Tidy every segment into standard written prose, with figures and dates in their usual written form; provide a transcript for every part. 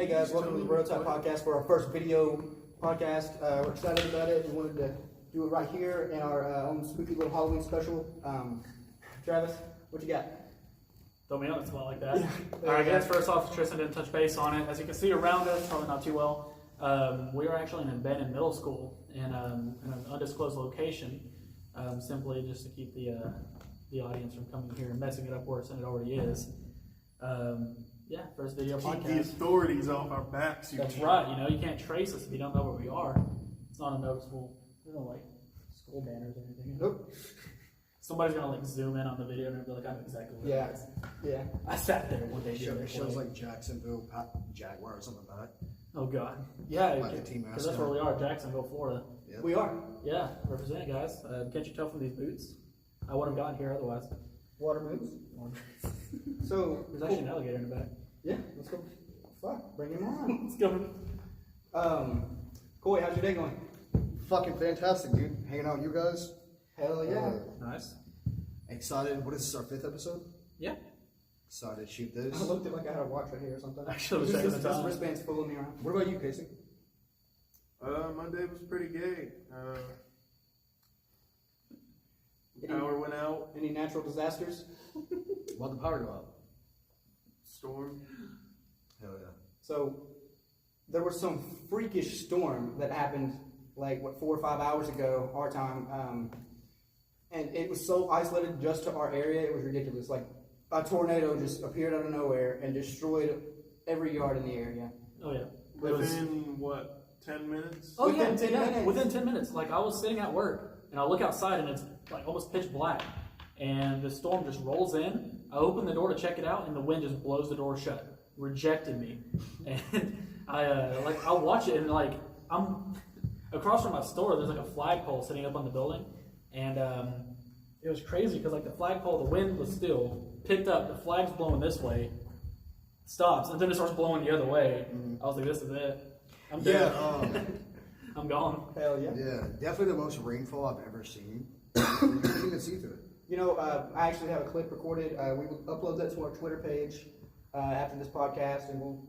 Hey guys, welcome to the Brototype podcast for our first video podcast. We're excited about it. We wanted to do it right here in our own spooky little Halloween special. Travis, what you got? Don't be on the spot like that. Alright guys, first off, Tristan didn't touch base on it. As you can see around us, probably not too well, we are actually in an abandoned middle school in an undisclosed location, simply just to keep the audience from coming here and messing it up worse than it already is. Yeah, first video podcast. Keep the authorities off our backs. That's right. You know, you can't trace us if you don't know where we are. It's not a noticeable, there's no like school banners or anything. Nope. Somebody's gonna like zoom in on the video and be like, I know exactly where it is. Yeah. I sat there when they shows like Jacksonville Jaguar or something like that. Oh god. Yeah, Like the team because that's where we are, Jacksonville, Florida. Yep. We are. Yeah, represent it, guys. Can't you tell from these boots? I wouldn't have gotten here otherwise. Water moves. So, There's actually an alligator in the back. yeah, let's go. Fuck, bring him on. Let's go. Coy, how's your day going? Fucking fantastic, dude. Hanging out with you guys. Hell yeah. Nice. Excited. What is this, our 5th episode? Yeah. Excited to shoot this. I looked at like I had a watch right here or something. Actually, this, checking this, the this time. wristband's fooling me around. What about you, Casey? My day was pretty gay. Power went out. Any natural disasters? Why'd the power go out? Storm. Hell yeah. So, there was some freakish storm that happened like, 4 or 5 hours ago, our time. And it was so isolated just to our area, it was ridiculous. Like, a tornado just appeared out of nowhere and destroyed every yard in the area. Oh yeah. Within, what, 10 minutes? Oh Within yeah, 10 minutes. Within 10 minutes. Like I was sitting at work and I look outside and it's like almost pitch black. And the storm just rolls in. I open the door to check it out and the wind just blows the door shut. Rejected me. And I'll watch it and like I'm across from my store, there's like a flagpole sitting up on the building. And it was crazy because like the flagpole, the wind was still picked up, the flag's blowing this way, stops, and then it starts blowing the other way. I was like, this is it. I'm dead. I'm gone. Hell yeah. Yeah, definitely the most rainfall I've ever seen. You couldn't even see through it. You know, I actually have a clip recorded. We will upload that to our Twitter page after this podcast, and we'll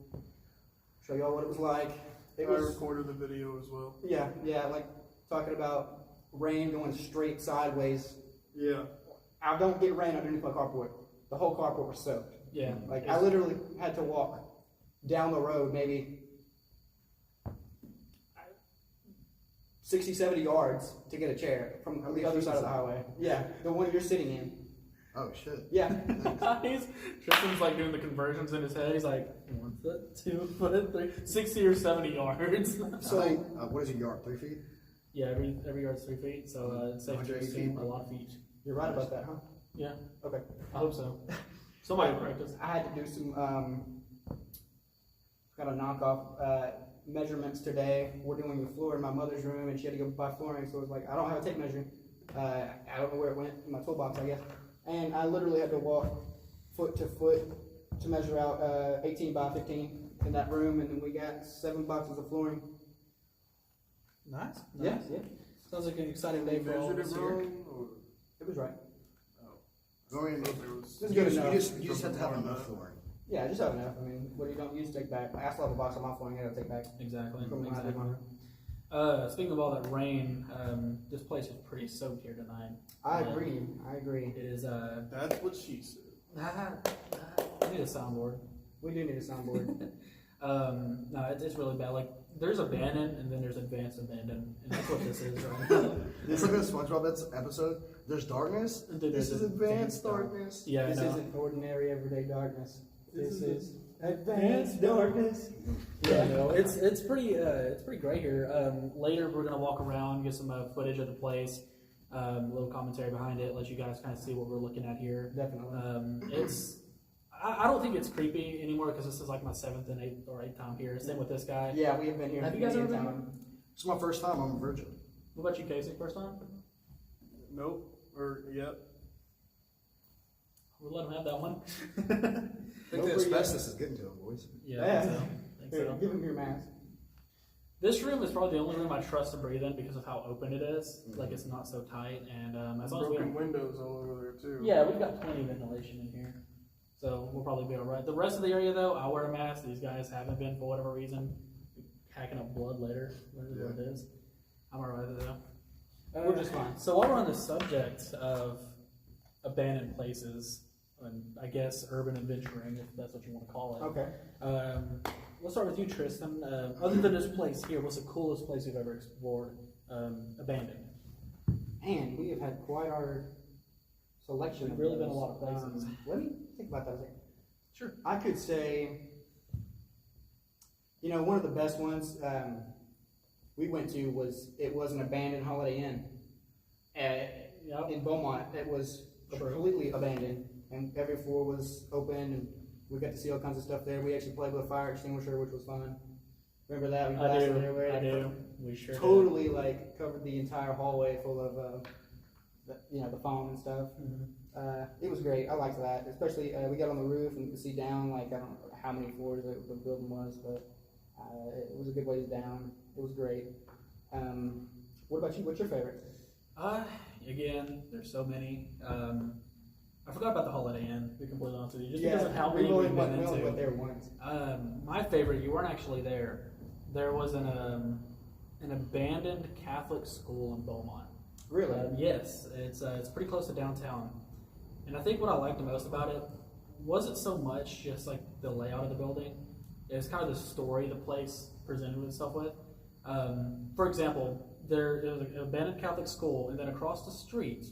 show y'all what it was like. I recorded the video as well. Yeah, like talking about rain going straight sideways. Yeah. I don't get rain underneath my carport. The whole carport was soaked. Yeah. Like, I literally had to walk down the road maybe 60, 70 yards to get a chair from the other side of the highway. Yeah, the one you're sitting in. Oh, shit. Yeah. Tristan's like doing the conversions in his head. He's like, 1 foot, 2 foot, 3, 60 or 70 yards. So, what is a yard? 3 feet? Yeah, every yard's 3 feet, so it's safe to 180 assume feet. a lot of feet. you're right about that, huh? Yeah, Okay. I hope so. Somebody will correct us. I had to do some kind of knockoff measurements today. We're doing the floor in my mother's room, and she had to go buy flooring, so it was like, I don't have a tape measure. I don't know where it went, in my toolbox, I guess. And I literally had to walk foot to foot to measure out 18 by 15 in that room, and then we got 7 boxes of flooring. Nice. Yeah. Sounds like an exciting day They for all of measured us it here. wrong? Or? It was right. I mean, There was This is good enough. you just have to have enough flooring. Yeah, just have enough. I mean, what you don't use, take back. I still have a box of my flooring I gotta take back. Exactly. From when I did Exactly. mine. Speaking of all that rain, this place is pretty soaked here tonight. I agree. It is, That's what she said. I need a soundboard. We do need a soundboard. No, it's really bad. Like, there's abandoned and then there's advanced abandoned, and that's what this is right now. It's like a SpongeBob episode. There's darkness. And then This there's is advanced darkness. Yeah, This I know. isn't ordinary everyday darkness. This is advanced darkness. Yeah, no, it's pretty great here. Later we're gonna walk around, get some footage of the place, a little commentary behind it, let you guys kind of see what we're looking at here. definitely. I don't think it's creepy anymore because this is like my 7th and 8th time here. Same with this guy. Yeah, we have been here. Have you guys many ever a been time. It's my first time. I'm a virgin. What about you, Casey? First time? Nope. Or, yep. We'll let him have that one. I think the asbestos is getting to him, boys. Yeah, Yeah. I think Here, so. give him your mask. This room is probably the only room I trust to breathe in because of how open it is. Like, it's not so tight, and as long as we Broken don't... windows all over there, too. Yeah, we've got plenty of ventilation in here. So we'll probably be alright. The rest of the area though, I'll wear a mask. These guys haven't been for whatever reason. Hacking up blood later, whatever it is. I'm alright with it though. We're just fine. So while we're on the subject of abandoned places, and I guess urban adventuring, if that's what you want to call it. Okay. Let's start with you, Tristan. Other than this place here, what's the coolest place you've ever explored abandoned? And we have had quite our selection. We've of really those. been a lot of places. Let me think about that a second. Sure. I could say, one of the best ones we went to was an abandoned Holiday Inn in Beaumont. It was completely abandoned, and every floor was open, and we got to see all kinds of stuff there. We actually played with a fire extinguisher, which was fun. Remember that? We blasted it everywhere. I do. We sure totally covered the entire hallway full of the foam and stuff. Mm-hmm. It was great. I liked that, especially we got on the roof and could see down. I don't know how many floors the building was, but it was a good ways down. It was great. What about you? What's your favorite? Again, there's so many. I forgot about the Holiday Inn, to be completely honest with you, just Yeah, because of how we many only we've been went into. there once. My favorite, you weren't actually there. There was an abandoned Catholic school in Beaumont. Really? Yes, it's pretty close to downtown. And I think what I liked the most about it wasn't so much just like the layout of the building. It was kind of the story the place presented itself with. For example, there was an abandoned Catholic school, and then across the street,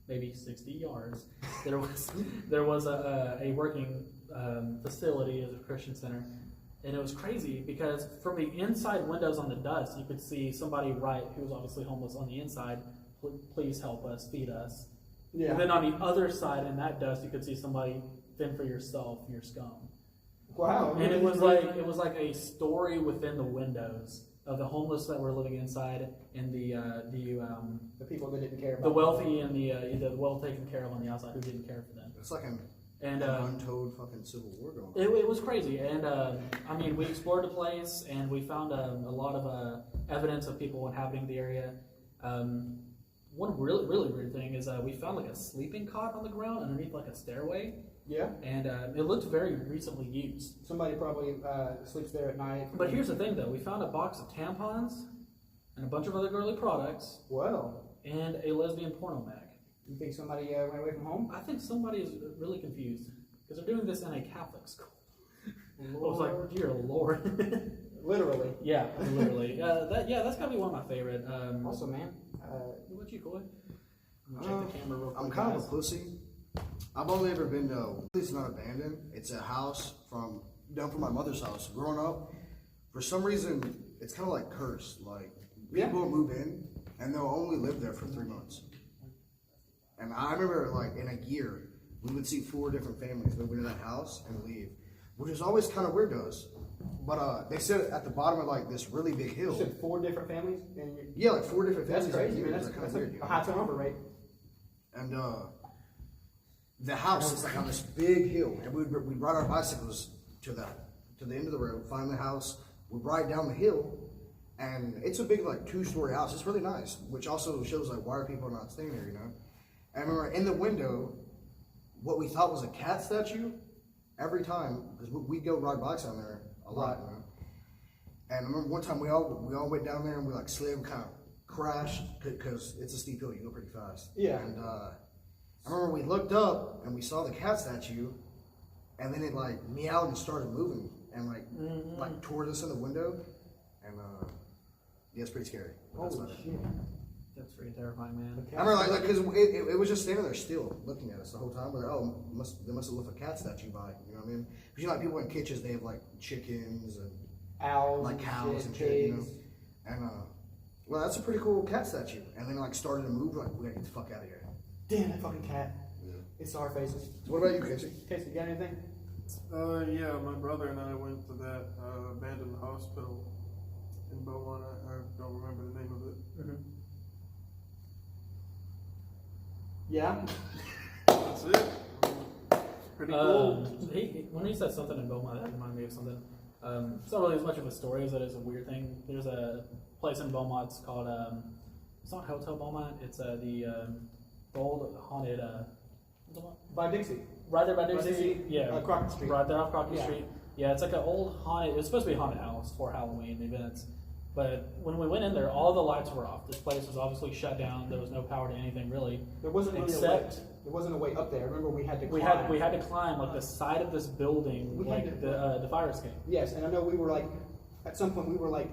maybe 60 yards, there was a working facility as a Christian center. And it was crazy because from the inside windows on the dust, you could see somebody write, who was obviously homeless on the inside, please help us, feed us. Yeah. And then on the other side in that dust, you could see somebody, fend for yourself, your scum. Wow. And it was like a story within the windows of the homeless that were living inside, and the people that didn't care about the wealthy and the well taken care of on the outside who didn't care for them. It's like an And untold fucking civil war going on. it was crazy. And I mean, we explored the place, and we found a lot of evidence of people inhabiting the area. One really, really weird thing is we found like a sleeping cot on the ground underneath like a stairway. Yeah. And it looked very recently used. Somebody probably sleeps there at night. But here's the thing though, we found a box of tampons and a bunch of other girly products Well, and a lesbian porno mag. you think somebody went away from home? I think somebody is really confused because they're doing this in a Catholic school. I was like, dear Lord. Literally. Yeah, literally. That's gotta be one of my favorite. Also, man. What about you, Coy? I'm gonna check the camera real quick. I'm kind of guys. a pussy. I've only ever been to, it's not abandoned. It's a house down from my mother's house. Growing up, for some reason, it's kind of like cursed. Like, people move in, and they'll only live there for 3 months. And I remember, like, in a year, we would see 4 different families move into that house and leave, which is always kind of weird to us. But they said at the bottom of, like, this really big hill. You said 4 different families? And Yeah, like 4 different that's families. crazy, man. They're That's kind of weird. a high turnover rate. And the house is like on this big hill, and we'd ride our bicycles to the end of the road, find the house, we'd ride down the hill, and it's a big like 2-story house. It's really nice, which also shows like why are people not staying there, you know? And I remember in the window, what we thought was a cat statue, every time because we'd go ride bikes down there a lot, you know? And I remember one time we all went down there and we like slid, kind of crashed because it's a steep hill, you go pretty fast. Yeah. And I remember we looked up and we saw the cat statue, and then it like meowed and started moving and like toward us in the window, and yeah, it's pretty scary. That's Holy about it. shit. That's pretty terrifying, man. I remember like because it was just standing there still looking at us the whole time. We're like, they must have left a cat statue by, you know what I mean? Because you know, like people in kitchens, they have like chickens and Owls, like cows and shit, shit, you know. pigs. And well, that's a pretty cool cat statue. And then it like started to move, like we gotta get the fuck out of here. Damn, that fucking cat. Yeah. It's our faces. What about you, Casey? Casey, you got anything? Yeah, my brother and I went to that abandoned hospital in Beaumont. I don't remember the name of it. Mm-hmm. Yeah. That's it. Pretty cool. When he said something in Beaumont, that reminded me of something. It's not really as much of a story as it is a weird thing. There's a place in Beaumont. It's called it's not Hotel Beaumont. It's the old haunted By Dixie. Right there by By Dixie. Dixie, Yeah. Crockett Street. Right there off Crockett Yeah. Street. Yeah, it's like an old haunted. It was supposed to be a haunted house for Halloween events, but when we went in there, all the lights were off. This place was obviously shut down. There was no power to anything really. There wasn't really Except- a way. There wasn't a way up there. Remember, we had to. We climb. had to climb like the side of this building, We had like to- the fire escape. Yes, and I know we were like, at some point we were like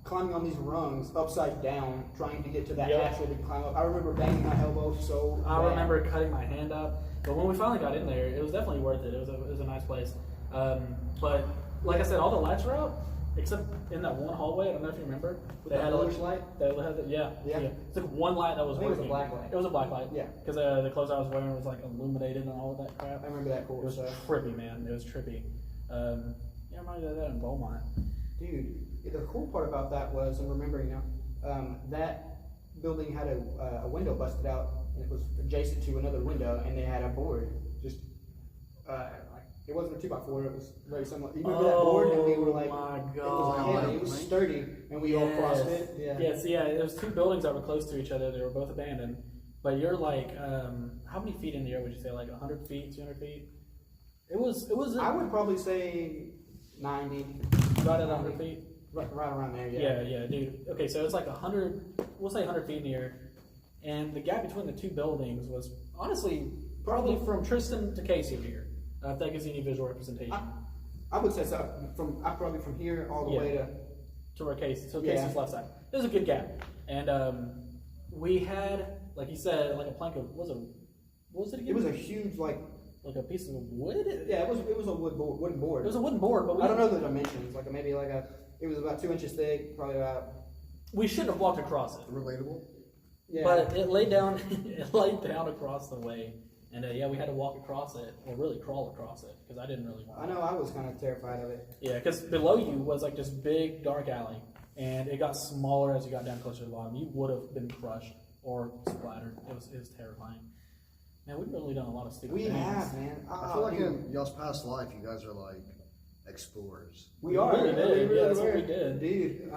climbing on these rungs upside down, trying to get to that Yep. hatch where we could climb up. I remember banging my elbow so. I bad. remember cutting my hand up, but when we finally got in there, it was definitely worth it. It was a nice place. But like I said, all the lights were out except in that one hallway. I don't know if you remember. With that bluish light? Yeah. Yeah. It's like one light that was I think it was a working. black light. It was a black light. Yeah. Because the clothes I was wearing was like illuminated and all of that crap. I remember that It cool was stuff. trippy, man. It was trippy. Yeah, I reminded me of that in Beaumont. Dude, the cool part about that was, I'm remembering now, that building had a window busted out, and it was adjacent to another window, and they had a board. Just, like, it wasn't a 2x4, it was very similar. You remember that board? And we were like, my it was God. heavy, it was sturdy, and we all crossed it. Yeah. Yes, yeah. There was two buildings that were close to each other. They were both abandoned. But you're like, how many feet in the air would you say? Like 100 feet, 200 feet? It was. I would probably say 90. Right at 100 feet. Right around there, Yeah, yeah, dude. Okay, so it's like 100. We'll say 100 feet in the air, and the gap between the two buildings was honestly probably from Tristan to Casey here. If that gives you any visual representation. I would say so. Probably from here all the Yeah. way To where Casey, so Yeah. Casey's left side. There's a good gap, and we had, like you said, like a plank of what was it again? It was a huge, like a piece of wood. yeah, it was a wooden board. It was a wooden board, but I don't know the dimensions. Like maybe it was about 2 inches thick, probably about. we shouldn't have walked across it. Relatable. Yeah. But it laid down, it laid down across the way, and yeah, we had to walk across it, or really crawl across it, because I didn't really want. I know I was kind of terrified of it. Yeah, because below you was like this big dark alley, and it got smaller as you got down closer to the bottom. You would have been crushed or splattered. It was terrifying. Man, we've really done a lot of stupid We things. have, man. I feel like in y'all's past life, you guys are like explorers. We are. really did. Yeah, that's what were. we did. Dude.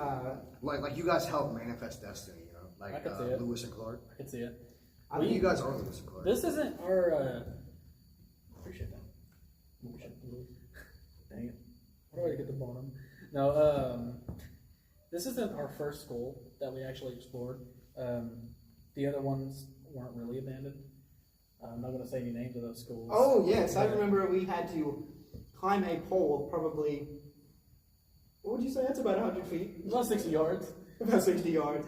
Like you guys help manifest destiny, you know, I like could see it. Lewis and Clark. I could see it. I think you guys are Lewis and Clark. This isn't our. Appreciate that. Dang it! Where do I get the bottom? No, this isn't our first school that we actually explored. The other ones weren't really abandoned. I'm not going to say any names of those schools. Oh yes, I remember we had to climb a pole, probably. What would you say? That's about 100 feet. About 60 yards. About 60 yards.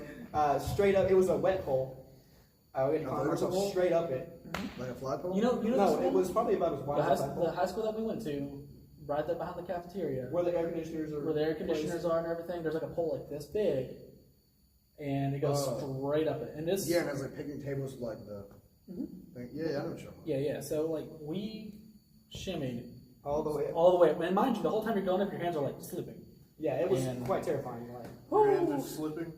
Straight up. It was a wet pole. We had to A climb vertical ourselves pole? straight up it. Like a flagpole? You know the No, school? it was probably about as the wide high, as that the pole. high school that we went to, right there behind the cafeteria, Where the air conditioners are. where the air conditioners are and everything. There's like a pole like this big, and it goes straight up it. And this, Yeah, and there's like picnic tables with like the thing. Yeah, I know what you're talking yeah. So like we shimmied All the way up. all the way up. And mind you, the whole time you're going up, your hands are like slipping. Yeah, it was And- quite terrifying. Like, Your hands are slipping.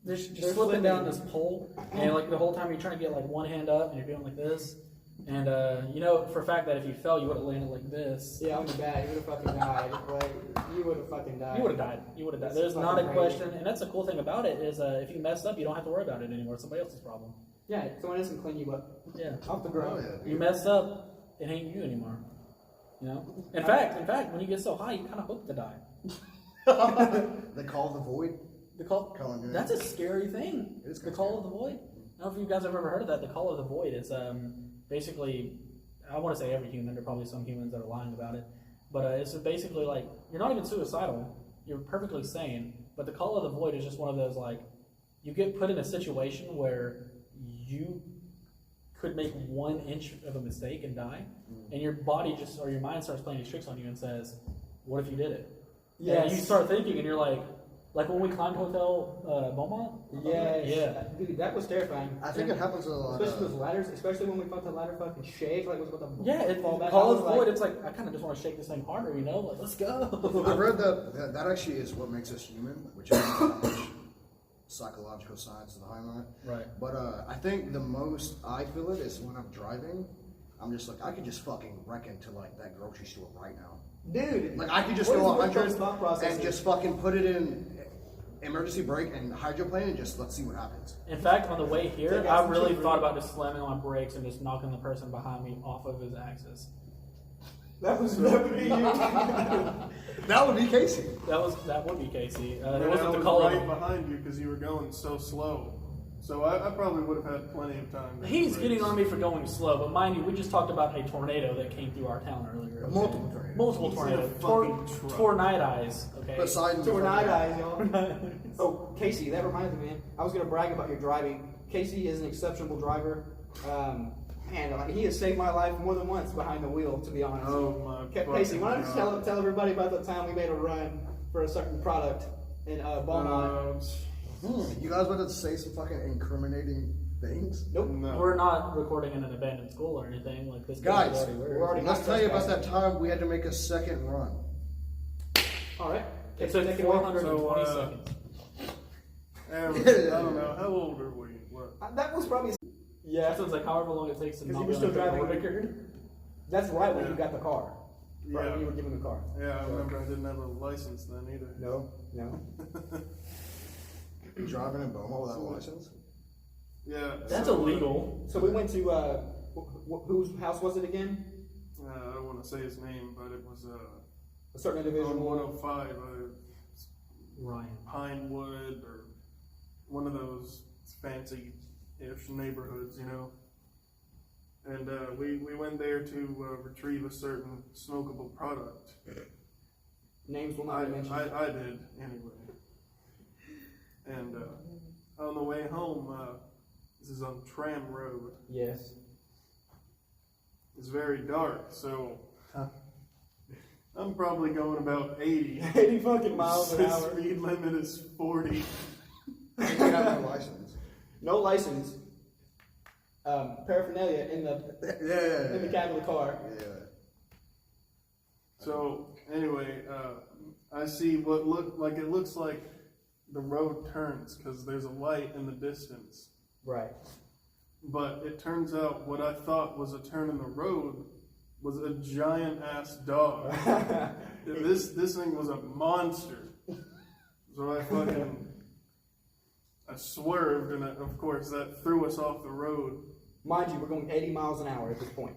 They're just They're slipping down slipping. this pole, and like the whole time you're trying to get like one hand up, and you're doing like this. And you know for a fact that if you fell, you would have landed like this. yeah, on your back, you would have fucking died. Like, you would have fucking died. You would have died. You would have died. It's There's not a fucking question, and that's the cool thing about it is if you mess up, you don't have to worry about it anymore. It's somebody else's problem. Yeah, someone else can clean you up Yeah. off the about. ground. Oh, yeah. You mess up, it ain't you anymore. You know. In fact, when you get so high, you kind of hope to die. They call the void. The call. Calling it. That's a scary thing. It is The kinda call of the void. I don't know if you guys have ever heard of that. The call of the void is basically, I want to say every human. There are probably some humans that are lying about it, but it's basically like you're not even suicidal. You're perfectly sane, but the call of the void is just one of those like you get put in a situation where you could make 1 inch of a mistake and die, and your body just or your mind starts playing these tricks on you and says, "What if you did it?" Yeah, Yes. you start thinking, and you're like when we climbed Hotel Beaumont. Yes. Yeah. Dude, that was terrifying. I think it happens a lot. Especially those ladders, especially when we felt the ladder fucking shake, like it was about to Yeah, it fall back. call I of was the void. like, It's like I kind of just want to shake this thing harder, you know? Like let's go. I read that actually is what makes us human, which is not much psychological science behind that. Right. But I think the most I feel it is when I'm driving. I'm just like I could just fucking wreck into like that grocery store right now. dude, Like I could just what go is with those 100 thought processes? and just fucking put it in emergency brake and hydroplane and just let's see what happens. In fact, on the way here, Take out I some really children. thought about just slamming on my brakes and just knocking the person behind me off of his axis. That would be you. That would be Casey. That would be Casey. And It wasn't I the was color. right behind you because you were going so slow. So I probably would have had plenty of time. He's getting on me for going slow, but mind you, we just talked about a tornado that came through our town earlier. okay? Multiple tornadoes. Multiple He's in a tornadoes. fucking truck. Tornadoes. Okay. Poseidon. Tornado eyes, y'all. Oh, Casey, that reminds me, man. I was gonna brag about your driving. Casey is an exceptional driver. Man, like, he has saved my life more than once behind the wheel, to be honest. Oh my Casey, why don't you fucking tell everybody about the time we made a run for a certain product in Beaumont? You guys about to say some fucking incriminating things? Nope. No. We're not recording in an abandoned school or anything like this. Guys, we're already let's not tell you about trespassing. that time we had to make a second run. All right. It took Take it away. 420 So, seconds. I don't know. How old are we? What? That was probably. Yeah, so it's like however long it takes to Because not you were still be on a driving. record. That's right when Yeah. you got the car. Right Yeah. when you were given the car. Yeah, I remember I didn't have a license then either. No. Driving in Beaumont without a license? Yeah. That's so, illegal. So we went to whose house was it again? I don't want to say his name, but it was A certain on individual. 105, Ryan. Pinewood, or one of those fancy-ish neighborhoods, you know. And we went there to retrieve a certain smokable product. Names will I not be mentioned. I did anyway. And on the way home, this is on Tram Road. Yes. It's very dark, so I'm probably going about 80. 80 fucking miles an The hour. speed limit is 40. And you have no license. No license. Paraphernalia in the Yeah. cab of the car. Yeah. So anyway, I see what looks like the road turns because there's a light in the distance. Right. But it turns out what I thought was a turn in the road was a giant ass dog. This thing was a monster. So I swerved, and of course that threw us off the road. Mind you, we're going 80 miles an hour at this point.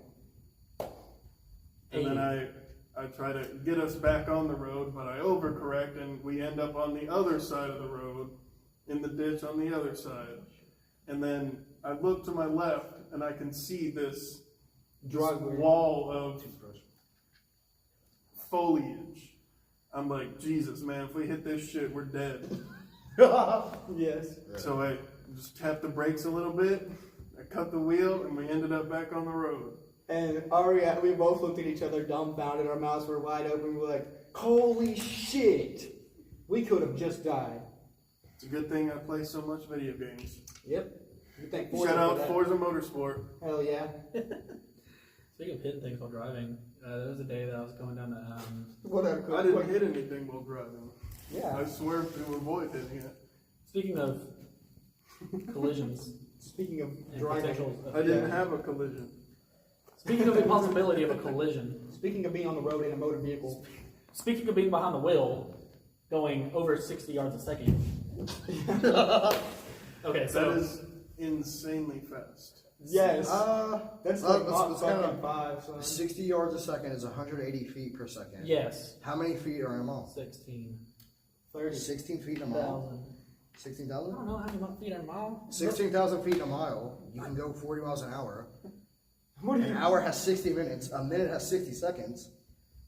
And then I try to get us back on the road, but I overcorrect, and we end up on the other side of the road, in the ditch on the other side. And then I look to my left, and I can see this wall of foliage. I'm like, Jesus, man, if we hit this shit, we're dead. Yes. So I just tapped the brakes a little bit, I cut the wheel, and we ended up back on the road. And we both looked at each other dumbfounded. Our mouths were wide open. We were like, holy shit. We could have just died. It's a good thing I play so much video games. Yep. You think Forza Shout for out that? Forza Motorsport. Hell yeah. Speaking of hitting things while driving, there was a day that I was going down to. Whatever. I didn't hit anything while driving. Yeah. I swerved to avoid hitting it. Speaking of collisions, Speaking of and driving. potential. I didn't have a collision. Speaking of the possibility of a collision, Speaking of being on the road in a motor vehicle. speaking of being behind the wheel, going over 60 yards a second. Okay, so That is insanely fast. Yes. That's like let's Mach kinda- fucking 5, son. 60 yards a second is 180 feet per second. yes, How many feet are in a mile? 16,000. 30. 16 feet in a mile? I 16,000? don't know how many feet are a mile. 16,000 feet in a mile. You can go 40 miles an hour. What do An you hour has 60 minutes. A minute has 60 seconds.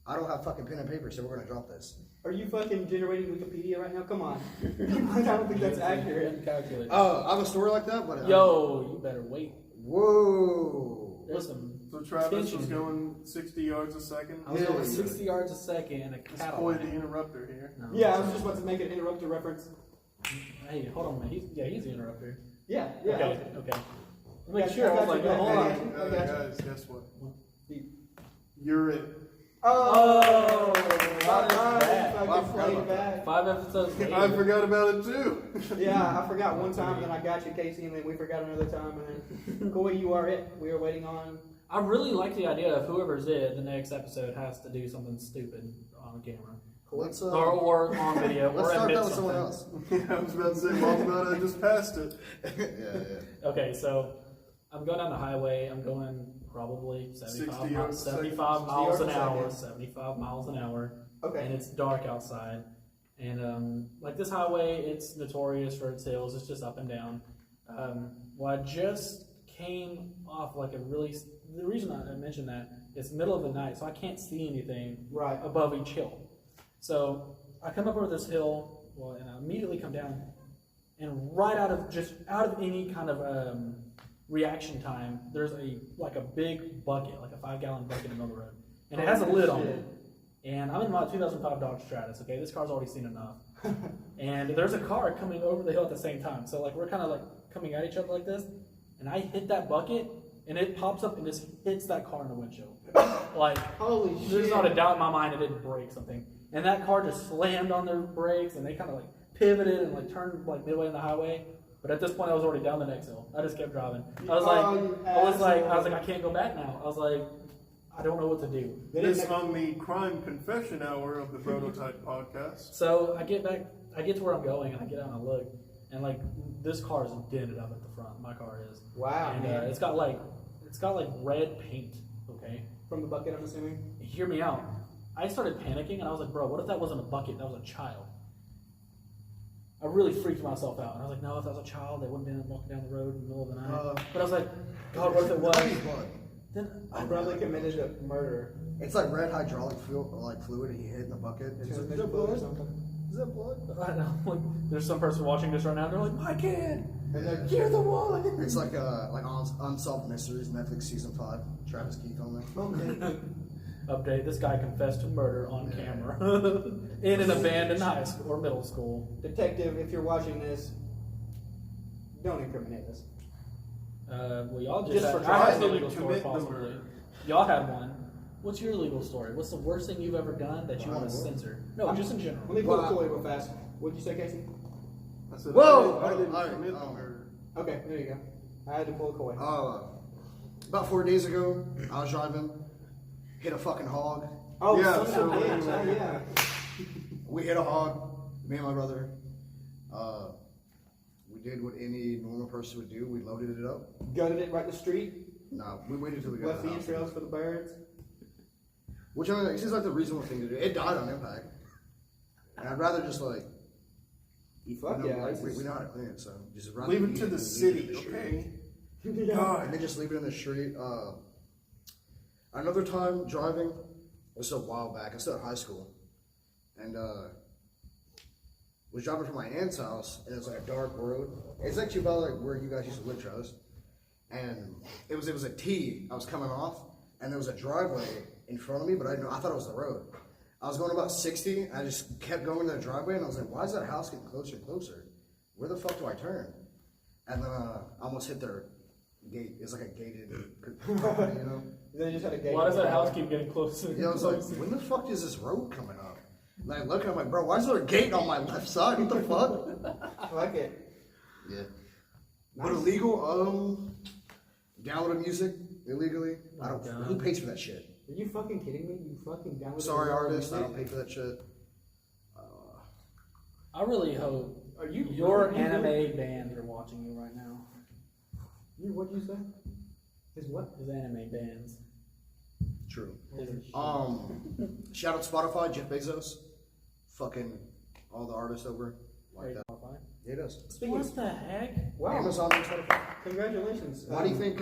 I don't have fucking pen and paper, so we're gonna drop this. Are you fucking generating Wikipedia right now? Come on. I don't think that's accurate. Calculate. I have a story like that, but Yo, you better wait. whoa. There's some. So Travis tension was here. going 60 yards a second. I was Yeah, going yeah. 60 yards a second in a Let's Cadillac. play the interrupter here. No. Yeah, I was just about to make an interrupter reference. Hey, hold on, man. He's the interrupter. Yeah. Okay. Make Yeah, sure. I was I like, got no, you, hold man. on. I got you. Guys, guess what? The- You're it. Oh! That is bad. Fucking Well, I forgot played about back. 5 episodes later. I forgot about it too. Yeah, I forgot one time, then I got you, Casey, and then we forgot another time, and then Coy, you are it. We are waiting on. I really like the idea of whoever's it, the next episode has to do something stupid on camera. Let's or on video, let's or start admit that with someone something. else. Yeah, I was about to say, well, glad I just passed it. Yeah. Okay, so I'm going down the highway. I'm going probably 75 60 miles, yards a 75 miles an 60 hour, yards a 75 miles an hour. Okay. And it's dark outside. And like this highway, it's notorious for its hills. It's just up and down. Well, I just came off like a really. The reason I mentioned that is middle of the night, so I can't see anything Right. above each hill. So I come up over this hill, and I immediately come down, and right out of any kind of reaction time, there's a big bucket, like a 5-gallon bucket in the middle of the road, and it has a lid on it. And I'm in my 2005 Dodge Stratus. Okay, this car's already seen enough. And there's a car coming over the hill at the same time. So like we're kind of like coming at each other like this, and I hit that bucket, and it pops up and just hits that car in the windshield. Like, Holy shit. there's not a doubt in my mind it didn't break something. And that car just slammed on their brakes, and they kind of like pivoted and like turned like midway in the highway. But at this point, I was already down the next hill. I just kept driving. I was like, I can't go back now. I was like, I don't know what to do. This on the crime confession hour of the Brototype podcast. So I get to where I'm going, and I get out and I look, and like this car is dented up at the front. My car is. Wow, And man. it's got like red paint. Okay. From the bucket, I'm assuming. Hear me out. I started panicking, and I was like, bro, what if that wasn't a bucket? That was a child. I really freaked myself out. And I was like, no, if that was a child, they wouldn't have been walking down the road in the middle of the night. But I was like, God, what if it was? Then My brother committed a murder. It's like red hydraulic fluid he hit in the bucket. It's like, is that blood? Is that blood? I know, like, there's some person watching this right now, and they're like, my kid! And they're, You're the one! It's like Unsolved Mysteries, Netflix season 5. Travis Keith on there. okay. Update, this guy confessed to murder on camera in an abandoned high school or middle school. Detective, if you're watching this, don't incriminate us. Well, y'all Just had, for I had trying a to legal story, commit the possibly. murder. Y'all had one. What's your legal story? What's the worst thing you've ever done that you want to censor? No, just in general. Let me pull the toy real fast. What'd you say, Casey? I said, Whoa! I didn't Alright, commit the murder. Okay, there you go. I had to pull a coin. About 4 days ago, I was driving, hit a fucking hog. Oh, yeah, son so of a bitch. anyway. Yeah. We hit a hog, me and my brother. We did what any normal person would do. We loaded it up. Gutted it right in the street. No, we waited till we got Left to the the house. entrails for the birds. Which I mean, it seems like the reasonable thing to do. It died on impact. And I'd rather just like, Fuck yeah. like, we know how to clean it, so just rather Leave it eat to the than city, leave it in the street. okay? Yeah. And then just leave it in the street. Another time driving, this was a while back. I was still at high school, and was driving from my aunt's house, and it was like a dark road. It's actually about like where you guys used to live, Travis. And it was a T. I was coming off, and there was a driveway in front of me, but I didn't know. I thought it was the road. I was going about 60, and I just kept going to the driveway, and I was like, why is that house getting closer and closer? Where the fuck do I turn? And then I almost hit their gate. It's like a gated property, you know? They just had a gate. Why does that house keep getting closer? Yeah, I was like, when the fuck is this road coming up? And I look, and I'm like, bro, why is there a gate on my left side? What the fuck? I like it. Yeah. Nice. But illegal, downloading music illegally. I don't. God. Who pays for that shit? Are you fucking kidding me? You fucking downloaded Sorry, the artists, I music? don't pay for that shit. I really hope Are you your really- anime bands are watching you right now. What'd you say? His what? His anime bands. True. His- Shout out Spotify, Jeff Bezos, fucking all the artists over like that. Spotify. Yeah, it does. Speaking What of, the heck? wow, Amazon and Spotify. congratulations. Why do you think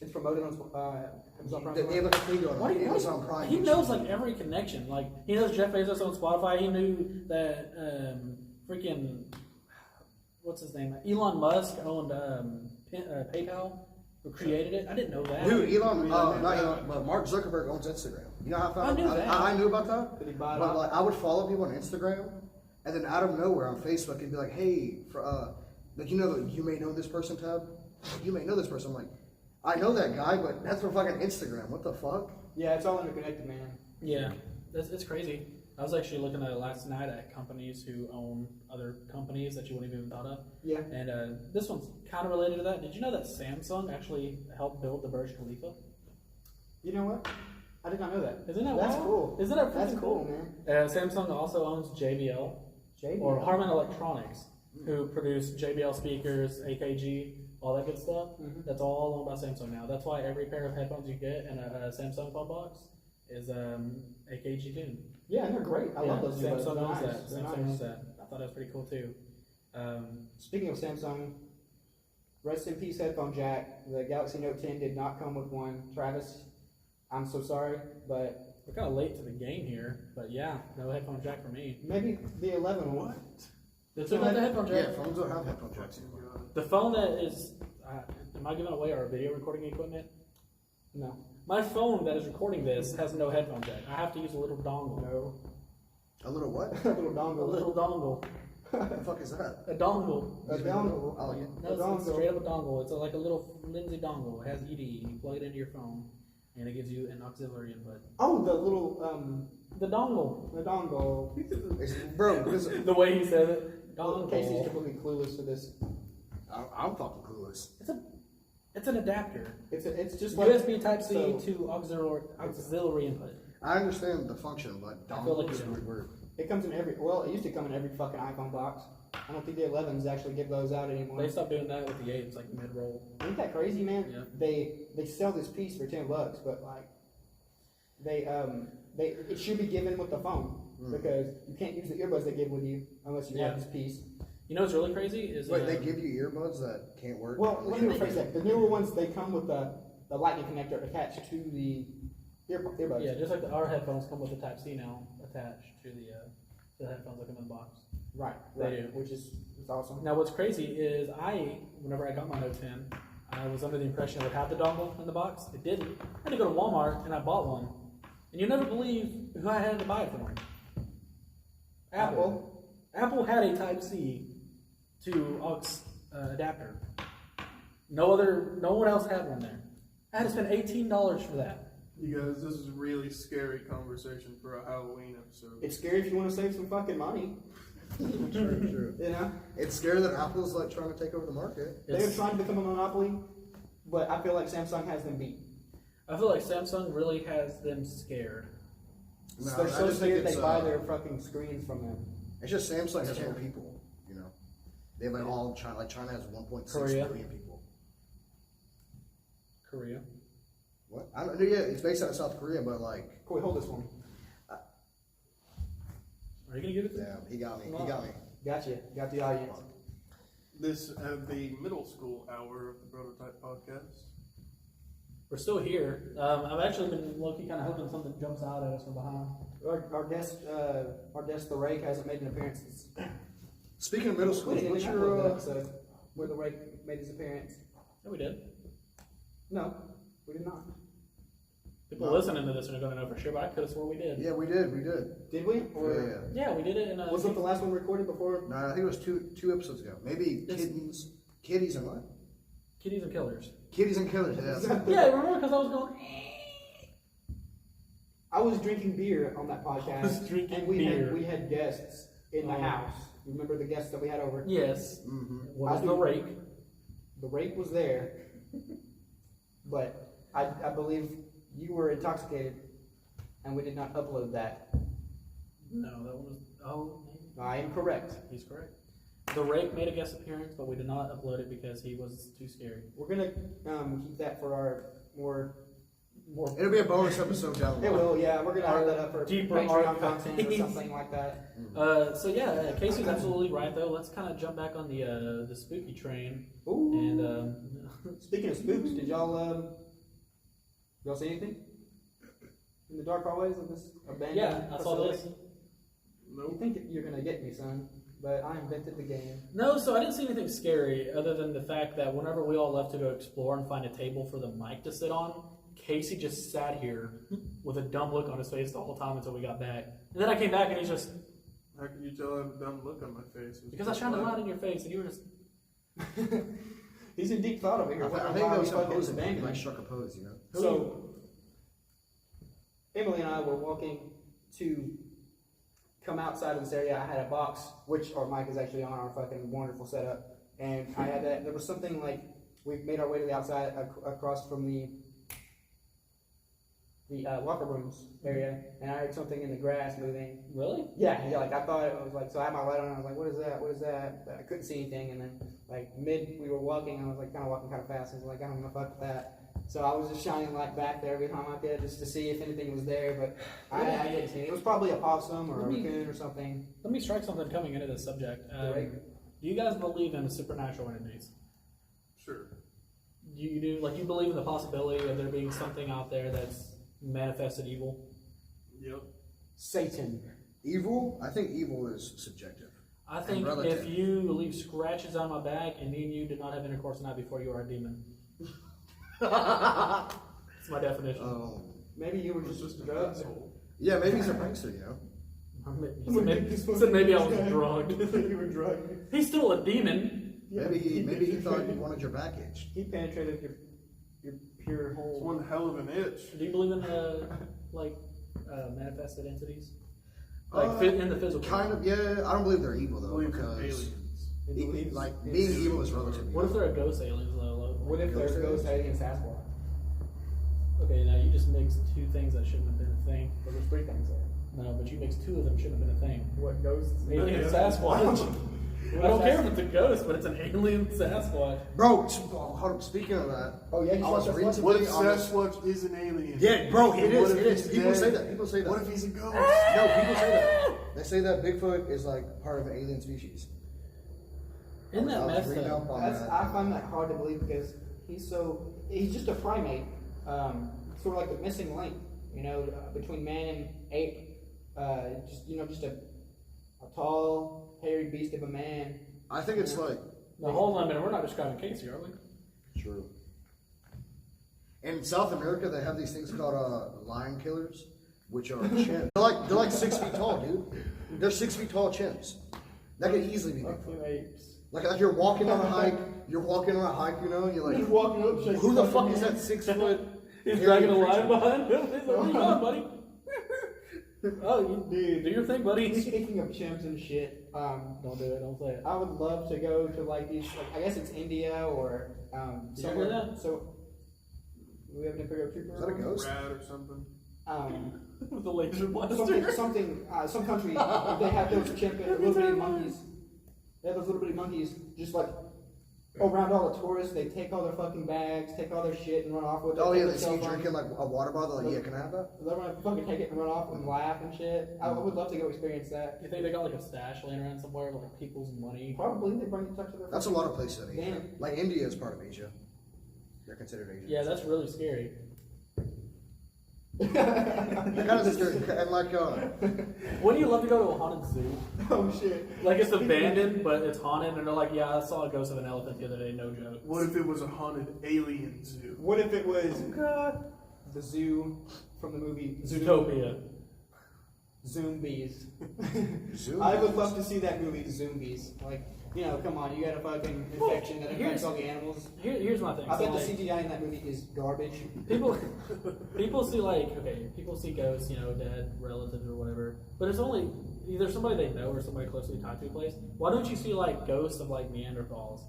it's promoted on Amazon Prime? they have like a thing on Amazon Prime? He knows like every connection. Like he knows Jeff Bezos on Spotify. He knew that freaking what's his name? Elon Musk owned PayPal, who created it. I didn't know that. Dude, not Elon, but Mark Zuckerberg owns Instagram. You know how I found I knew that. I knew about that. Did he buy it But off? like, I would follow people on Instagram, and then out of nowhere on Facebook, it'd be like, "Hey, like you know, you may know this person tab. You may know this person." I'm like, I know that guy, but that's for fucking Instagram. What the fuck? Yeah, it's all interconnected, man. Yeah, it's crazy. I was actually looking at it last night at companies who own other companies that you wouldn't even thought of. Yeah. And this one's kind of related to that. Did you know that Samsung actually helped build the Burj Khalifa? You know what? I did not know that. Isn't that That's wild? cool. Isn't that That's freaking cool, man. Samsung also owns JBL, JBL. or Harman Electronics, who produce JBL speakers, AKG, all that good stuff. That's all owned by Samsung now. That's why every pair of headphones you get in a Samsung phone box is AKG tuned. Yeah, and they're great. I love those. Samsung owns nice. that. They're Samsung nice. owns that. I thought that was pretty cool too. Speaking of Samsung, rest in peace headphone jack. The Galaxy Note 10 did not come with one. Travis, I'm so sorry, but We're kind of late to the game here, but yeah, no headphone jack for me. maybe the 11 one. What? They took out the headphone jack. Yeah, phones don't have headphone jacks anymore. The phone that is, am I giving away our video recording equipment? No. My phone that is recording this has no headphone jack. I have to use a little dongle. No. A little what? A little A dongle. little dongle. What the fuck is that? A dongle. A dongle. I like it. No, it's straight up a dongle. It's like a little flimsy dongle. It has ED, and you plug it into your phone, and it gives you an auxiliary input. Oh, the little, The dongle. the dongle. Bro, because The way he says it. Dongle. Casey's completely clueless for this. I'm fucking clueless. It's an adapter. It's just like USB Type-C so- to auxiliary input. I understand the function, but I feel like dongles you don't. were. It comes in every. Well, it used to come in every fucking iPhone box. I don't think the 11s actually give those out anymore. They stopped doing that with the 8s, like mid-roll. Ain't that crazy, man? Yeah. They sell this piece for $10, but like they it should be given with the phone because you can't use the earbuds they give with you unless you have this piece. You know what's really crazy is Wait, they give you earbuds that can't work? Well, let me rephrase that. The newer ones they come with the lightning connector attached to the earbuds. Yeah, just like our headphones come with the Type-C now attached to the headphones that come in the box. Right. They Right. do. Which is it's awesome. Now, what's crazy is whenever I got my Note 10, I was under the impression it would have the dongle in the box. It didn't. I had to go to Walmart and I bought one. And you'll never believe who I had to buy it for. Apple. Apple had a Type-C to aux adapter. No one else had one there. I had to spend $18 for that. You guys, this is a really scary conversation for a Halloween episode. It's scary if you want to save some fucking money. True. You know? It's scary that Apple's like trying to take over the market. They're trying to become a monopoly, but I feel like Samsung has them beat. I feel like Samsung really has them scared. No, They're I so just think scared it's, they buy their fucking screens from them. It's just Samsung has more people, you know. They have like all China. Like China has 1.6 Korea. billion people. Korea. What? I don't know. Yeah, it's based out of South Korea, but like, Corey, hold this for me. Are you gonna give it to me? yeah, he got me. He got me. Gotcha. Got the audience. This the middle school hour of the Brototype podcast. We're still here. I've actually been low-key kind of hoping something jumps out at us from behind. Our guest, the Rake, hasn't made an appearance since. Speaking of middle school, We didn't what's even your upload the episode where the Rake made his appearance. Yeah, we did. No, we did not. People listening to this are gonna know for sure, but I could have swore we did. Yeah, we did. Did we? Yeah, Or yeah. Yeah, we did it in was it the last one recorded before? No, I think it was two episodes ago. Maybe It's- kitties and what? Kitties and Killers. Kitties and killers. Yeah. Yeah, remember? Because I was going. I was drinking beer on that I podcast, was drinking and beer. we had guests in the Oh. house. You remember the guests that we had over? Yes. Mm-hmm. What was I the do. rake? The Rake was there, but I believe you were intoxicated, and we did not upload that. No, that one was. Oh, maybe. I am correct. He's correct. The rake made a guest appearance, but we did not upload it because he was too scary. We're gonna keep that for our more. It'll be a bonus episode down the It line. will, yeah. We're gonna have that up for Deeper Patreon archives. content or something like that. So yeah, Casey's absolutely right though. Let's kind of jump back on the spooky train. Ooh. And Speaking of spooks, did y'all see anything in the dark hallways of this abandoned yeah, I saw facility? this. You Nope. think you're gonna get me, son? But I invented the game. No, so I didn't see anything scary other than the fact that whenever we all left to go explore and find a table for the mic to sit on, Casey just sat here with a dumb look on his face the whole time until we got back. And then I came back and he's just, How can you tell I have a dumb look on my face? It's because I shined a light in your face and you were just, He's in deep thought over here. I wondering think why that we was fucking supposed to be abandoned like him. struck a pose, you know. So, Emily and I were walking to come outside of this area. I had a box, which our mic is actually on our fucking wonderful setup. And I had that. There was something like, we made our way to the outside across from the the locker rooms area, and I heard something in the grass moving. Really? Yeah, like I thought it was like, so I had my light on, and I was like, what is that? What is that? But I couldn't see anything, and then like we were walking, and I was like kind of walking kind of fast, I was like, I don't know fuck with that. So I was just shining light back there every time I could, just to see if anything was there, but I didn't see it. It was probably a possum or a raccoon or something. Let me strike something coming into this subject. Right. Do you guys believe in supernatural entities? Sure. You do? Like, you believe in the possibility of there being something out there that's manifested evil? Yep. Satan. Evil? I think evil is subjective. I think if you leave scratches on my back and me and you did not have intercourse the night before, you are a demon. That's my definition. Maybe you were just a drug. Yeah, maybe he's a prankster, you know? He said maybe I was drugged. You were drugged. He's still a demon. Maybe he thought you wanted your back itched. He penetrated your pure It's hole. one hell of an itch. Do you believe in manifested entities? Like in the physical? Kind of, yeah. I don't believe they're evil, I though, believe in because aliens. being evil is relative. What if they're a ghost aliens, though? What if there's ghost alien Sasquatch? Okay, now you just mixed two things that shouldn't have been a thing. Well, there's three things there. No, but you mixed two of them shouldn't have been a thing. What, ghosts? Alien Sasquatch. I don't care if it's a ghost, but it's an alien Sasquatch. Bro, hold up, speaking of that, Oh, yeah, you I was saw reading Sasquatch? What if something on this. Sasquatch is an alien? Yeah, bro, it What is. if It is. he's People dead? say that. People say that. What if he's a ghost? No, people say that. They say that Bigfoot is like part of an alien species. Isn't that I was messed reading up? up on That's, that. I find that hard to believe because he's just a primate. Sort of like the missing link, between man and ape. Just a tall, hairy beast of a man. I think it's like Now hold on a minute, we're not describing Casey, are we? true. In South America, they have these things called lion killers, which are chimps. They're like 6 feet tall, dude. They're 6 feet tall chimps. That could easily be Bigfoot. Fucking apes. Like you're walking on a hike, and you're like, Just walking up, shaking who the his fuck fucking is that hand. 6 foot? He's hairy dragging a creature? lion behind him. He's like, what are you doing, buddy? Oh, Dude. do your thing, buddy. Speaking of chimps and shit, Don't do it, don't say it. I would love to go to like these, I guess it's India or Did you somewhere. hear that? So, do we have an Imperial Trooper? Is that a ghost? Rat or something. With the laser blaster. Some country, they have those little bitty monkeys. They have those little bitty monkeys just like around all the tourists. They take all their fucking bags, take all their shit and run off with it. Oh take yeah, their they see cell you phones. drinking like a water bottle. Like, yeah, can I have that? They're gonna fucking take it and run off and laugh and shit. I would love to go experience that. You think they got like a stash laying around somewhere of like people's money? Probably they bring you touch of their. That's a lot of places in Asia. Damn. Like India is part of Asia. They're considered Asian. Yeah, that's really scary. They're kind of scary. And like, Wouldn't you love to go to a haunted zoo? Oh shit. Like it's abandoned, but it's haunted, and they're like, yeah, I saw a ghost of an elephant the other day, no joke. What if it was a haunted alien zoo? What if it was the zoo from the movie Zootopia. Zombies? Zombies? I would love to see that movie, Zombies. Like, come on, you got a fucking infection that infects all the animals. Here's my thing. I So, bet like, the CGI in that movie is garbage. people see people see ghosts, dead relatives or whatever. But it's only either somebody they know or somebody closely tied to a place. Why don't you see like ghosts of like Neanderthals?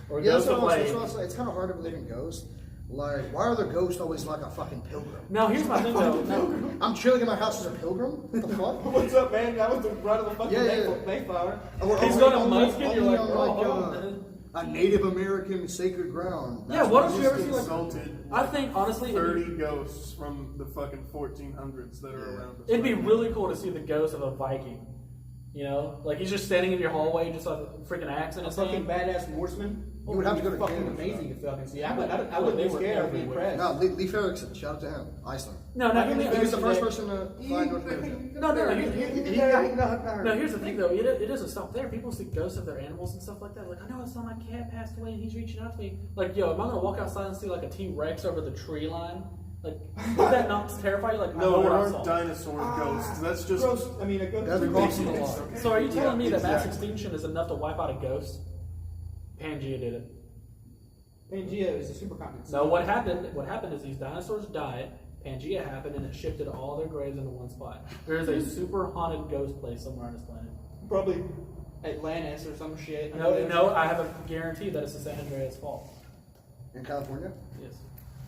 Or yeah, that's ghosts of what like. I'm saying. It's kind of hard to believe in ghosts. Like, why are the ghosts always like a fucking pilgrim? Now here's my thing though. No, I'm chilling in my house as a pilgrim? What the fuck? What's up, man? That was the right of the fucking Yeah. Mayflower. he's got a munchkin. You're like, bro, hold on, man. a Native American sacred ground. Yeah, what if you ever Just see like? insulted I think honestly, 30 ghosts from the fucking 1400s that are around us. it'd be right now. really cool to see the ghost of a Viking. Like he's just standing in your hallway, just like a freaking axe in A his fucking hand. badass Norseman. You would have to go to fucking Canada for amazing that. to fucking see. I wouldn't be scared. I'd be impressed. No, Leif Erikson, shout out to him. Iceland. No, hear me. He was the first person to find North America. No. No, Here's the thing, though. It doesn't stop there. People see ghosts of their animals and stuff like that. Like, I know I saw my cat passed away, and he's reaching out to me. Like, yo, am I gonna walk outside and see like a T-Rex over the tree line? Like, would that not terrify you? Like, I know No, there what I aren't saw. dinosaur ghosts. That's just. Gross. I mean, a ghost. That's is crossing the ridiculous. line. So, are you telling me that mass exactly. extinction is enough to wipe out a ghost? Pangea did it. Pangea is a supercontinent. No, what happened? What happened is these dinosaurs died. Pangea happened, and it shifted all their graves into one spot. There is a super haunted ghost place somewhere on this planet. Probably Atlantis or some shit. No, I have a guarantee that it's the San Andreas Fault. In California? Yes.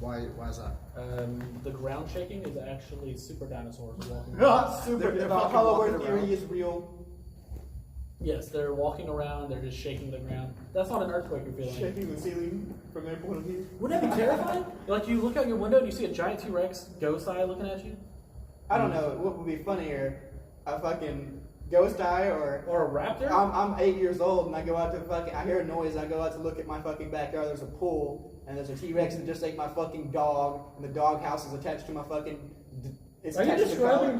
Why is that? The ground shaking is actually super dinosaurs walking. Super. They're The fucking Hollow walking Earth theory around. is real. Yes, they're walking around. They're just shaking the ground. That's not an earthquake you're feeling. Shaking the ceiling from their point of view. Wouldn't that be terrifying? Like you look out your window and you see a giant T-Rex ghost eye looking at you, I don't know. What would be funnier? A fucking ghost eye or or a raptor. I'm 8 years old and I go out to fucking. I hear a noise. I go out to look at my fucking backyard. There's a pool and there's a T-Rex that just ate my fucking dog. And the dog house is attached to my fucking. It's Are you attached to describing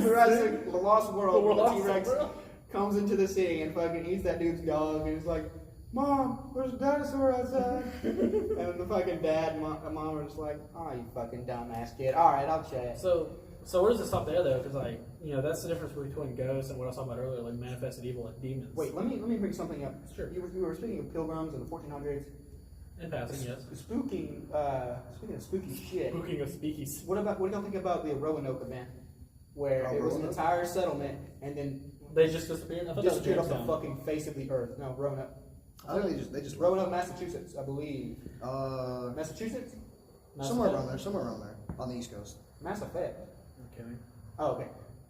Jurassic, the Lost World. The where Lost the T-Rex World? comes into the city and fucking eats that dude's dog. And he's like, "Mom, there's a dinosaur outside." And then the fucking dad and mom are just like, "Oh, you fucking dumbass kid. All right, I'll check." So where does it stop there though? Because like that's the difference between ghosts and what I was talking about earlier, like manifested evil, like demons. Wait, let me bring something up. Sure. You were speaking of pilgrims in the 1400s. In passing, yes. Speaking of spooky shit. Spooking of speakies. What do you think about the Roanoke event, where it was an Roanoke? entire settlement and then They just disappeared. I thought that was disappeared off the Jamestown. fucking face of the earth? No, Roanoke. I think they just Roanoke, Massachusetts, I believe. uh Massachusetts? Mass somewhere Effect? around there on the East Coast. Mass Effect. Okay. Oh, okay.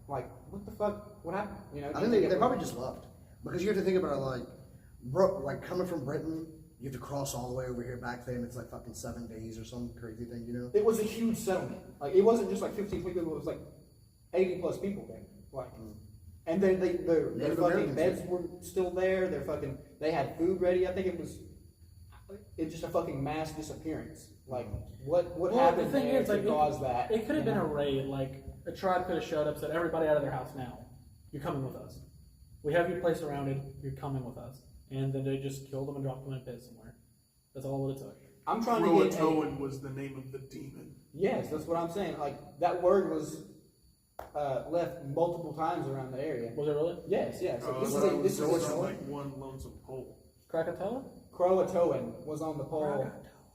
Like, what the fuck? What happened? I think they probably just left because you have to think about it like coming from Britain, you have to cross all the way over here. Back then, it's like fucking 7 days or some crazy thing, you know. It was a huge settlement. Like, it wasn't just like 15 people. It was like 80 plus people there. Like, and then their Native fucking Americans, beds yeah. were still there. They had food ready. I think it's just a fucking mass disappearance. Like, what Well, happened the thing there is, to like, cause that? It could have you been know? a raid. Like a tribe could have showed up, said, "Everybody out of their house now. You're coming with us. We have your place surrounded. You're coming with us." And then they just killed them and dropped them in a pit somewhere. That's all it took. I'm trying to get Croatoan was the name of the demon. Yes, that's what I'm saying. Like, that word was left multiple times around the area. Was it really? Yes, yes. Oh, This so is it's a like one lonesome pole. Krakatoa? Croatoan was on the pole,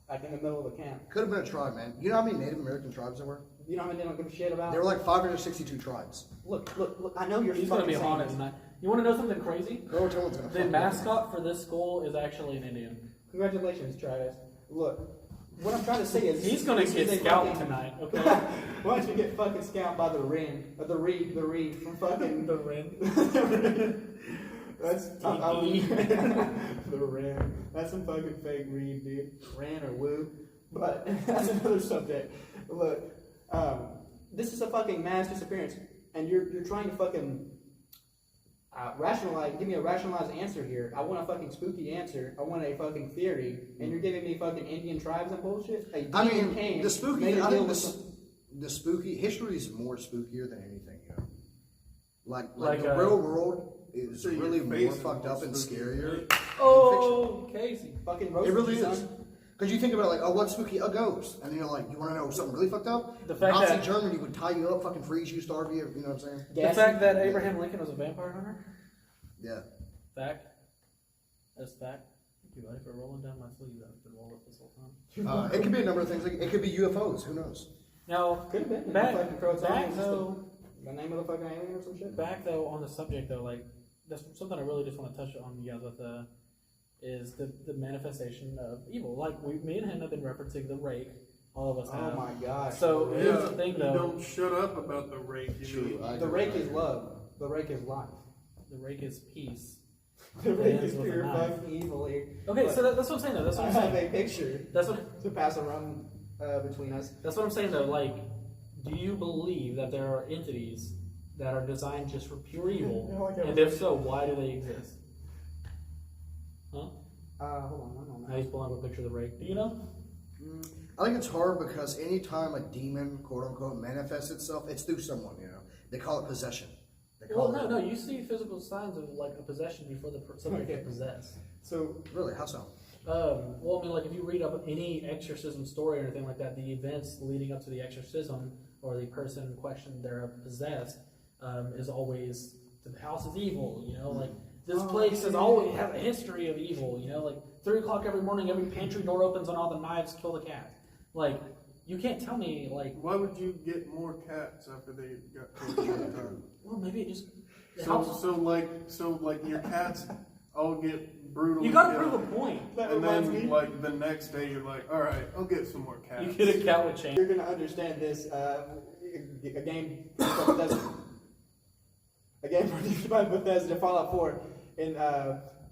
like in the middle of the camp. Could have been a tribe, man. You know how many Native American tribes there were? You know how many they don't give a shit about? There were like 562 tribes. Look, I know you're He's gonna fucking be saying haunted this. tonight. You want to know something crazy? Croatoan's gonna The fuck mascot for this school is actually an Indian. Congratulations, Travis. Look, what I'm trying to say is He's gonna this get is a scalped fucking- tonight. Okay. Why don't you get fucking scalped by the Ren, or the Reed from fucking The Ren. That's Tiki. the Ren. That's some fucking fake Reed, dude. Ren or Woo. But that's another subject. Look, this is a fucking mass disappearance, and you're trying to fucking rationalize. Give me a rationalized answer here. I want a fucking spooky answer. I want a fucking theory, and you're giving me fucking Indian tribes and bullshit. A I demon mean, came, the spooky. made a I deal think with the spooky history is more spookier than anything, you know. Like Like, the real world is So your really face more is fucked more up and spooky, scarier. right? Oh, Casey. fucking It roast really you, is. son. Because you think about it like, oh, what's spooky? A ghost. And you're like, you want to know something really fucked up? The fact Nazi that- Germany would tie you up, fucking freeze you, starve you, you know what I'm saying? The Gassy. fact that Abraham Lincoln was a vampire hunter? Yeah. Fact. That's fact. Thank you, buddy, for rolling down my sleeve. I've been rolled up this whole time. It could be a number of things. Like, it could be UFOs. Who knows? Now, Could have been. back, Fucking Croatoan back was just though, the name of the fucking alien or some shit. back though on the subject though, like that's something I really just want to touch on you guys with. Is the manifestation of evil? Like me and him have been referencing the rake. All of us Oh have. my gosh. So Yeah, here's the thing you though. don't shut up about the rake. You True, mean. I The do, rake I is do. love. The rake is life. The rake is peace. The It rake ends is with a pure knife. fucking evil here. Okay, But so that's what I'm saying though. That's what I I'm have saying. a picture That's what to pass around between us. That's what I'm saying though. Like, do you believe that there are entities that are designed just for pure evil? I like that And one. if so, why do they exist? Huh? Hold on, one Now moment. he's pulling up a picture of the rake. Do you know? I think it's hard because anytime a demon, quote unquote, manifests itself, it's through someone, you know. They call it possession. They Well, call no, it, no. You see physical signs of like a possession before somebody gets possessed. So, Really? How so? Well, I mean, like if you read up any exorcism story or anything like that, the events leading up to the exorcism or the person in question they're possessed is always the house is evil. You know, like this place has always has a history of evil. You know, like 3 o'clock every morning, every pantry door opens and all the knives kill the cat. Like you can't tell me like, Why would you get more cats after they got killed? well, maybe it just it So helps. like your cats I'll get brutally You gotta killed. prove a point. That And reminds then, me. like, the next day, you're like, all right, I'll get some more cats. You get a cat with chains. You're gonna understand this. A game from Bethesda. A game produced by Bethesda, Fallout 4. In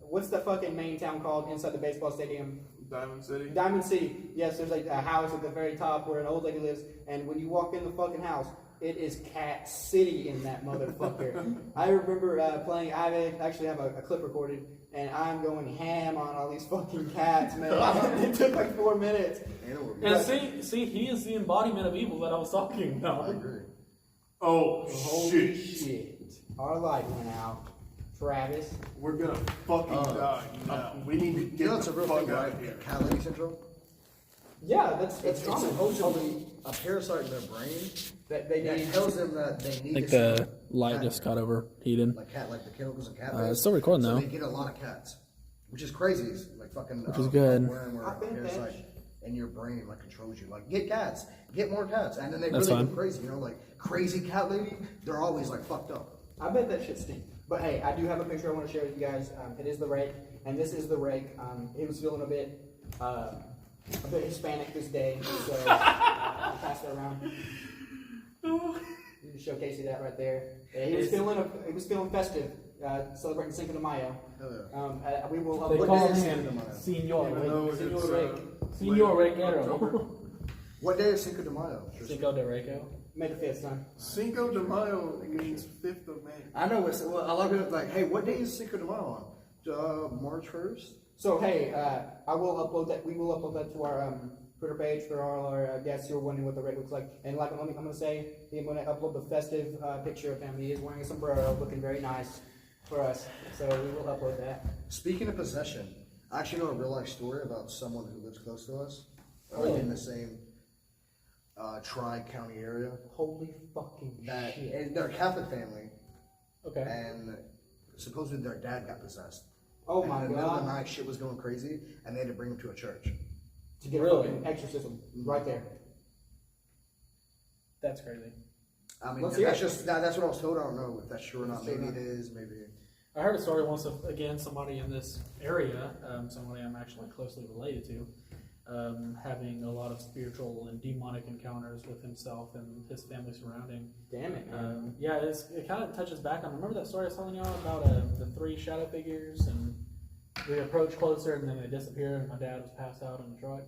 what's the fucking main town called inside the baseball stadium? Diamond City. Diamond City. Yes, there's like a house at the very top where an old lady lives, and when you walk in the fucking house, it is Cat City in that motherfucker. I remember playing. I actually have a clip recorded, and I'm going ham on all these fucking cats, man. It took like 4 minutes. And see, he is the embodiment of evil that I was talking I about. agree. Oh, Holy shit. shit! Our light went out. Travis. We're gonna fucking die now. We need to You get know, it's the a real fuck thing, out right? of here. Cat lady syndrome. Yeah, that's It's common. supposedly a parasite in their brain That they that need. tells them that they I need think to the see light cat just hair. got overheated. Like the chemicals in cat It's base. still recording So though. they get a lot of cats, which is crazy. It's like fucking Which is good. worm or I a think that- parasite in your brain like controls you. Like get cats, get more cats, and then they That's really fine. go crazy. You know, like crazy cat lady. They're always like fucked up. I bet that shit stinks. But hey, I do have a picture I want to share with you guys. It is the rake, and this is the rake. He was feeling a bit Hispanic this day, so I'll pass it around. You can showcase that right there. Yeah, he was feeling festive, celebrating Cinco de Mayo. Hell yeah. We will They upload call this. him Senor Even though it's, Senor Rake. late Senor October. Requero. What day is Cinco de Mayo? Cinco de Reco. May the 5th, son. Cinco de Mayo means 5th of May. I know. It's, well, a lot of people like, hey, what day is Cinco de Mayo on? March 1st. So hey, I will upload that. We will upload that to our Twitter page for all our guests who are wondering what the rake looks like. And like I'm going to say, I'm going to upload the festive picture of him. He is wearing a sombrero, looking very nice for us. So we will upload that. Speaking of possession, I actually know a real life story about someone who lives close to us, like in the same tri-county area. Holy fucking That shit! and they're a Catholic family, Okay. and supposedly their dad got possessed. Oh And my in the middle of the god! night, shit was going crazy, and they had to bring him to a church. To get Really? a fucking exorcism right there. That's crazy. I mean, Let's that's hear it. just that's what I was told. I don't know if that's true or not. It's true Maybe or it not. is. Maybe. I heard a story once of, again, somebody in this area, somebody I'm actually closely related to, having a lot of spiritual and demonic encounters with himself and his family surrounding. Damn it, man. Yeah, it kind of touches back on, remember that story I was telling y'all about the 3 shadow figures, and we approached closer and then they disappeared and my dad was passed out in the truck?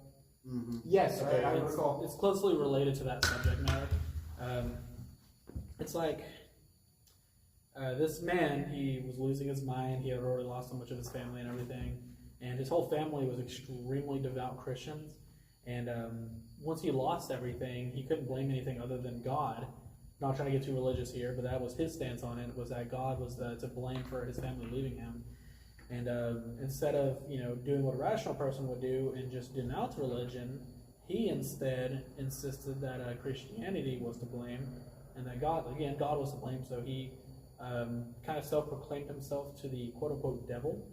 Yes, okay, I it's, recall. it's closely related to that subject matter. It's like this man, he was losing his mind. He had already lost so much of his family and everything. And his whole family was extremely devout Christians. And once he lost everything, he couldn't blame anything other than God. Not trying to get too religious here, but that was his stance on it, was that God was to blame for his family leaving him. And instead of doing what a rational person would do and just denounce religion, he instead insisted that Christianity was to blame, and that God was to blame. So he kind of self-proclaimed himself to the quote-unquote devil.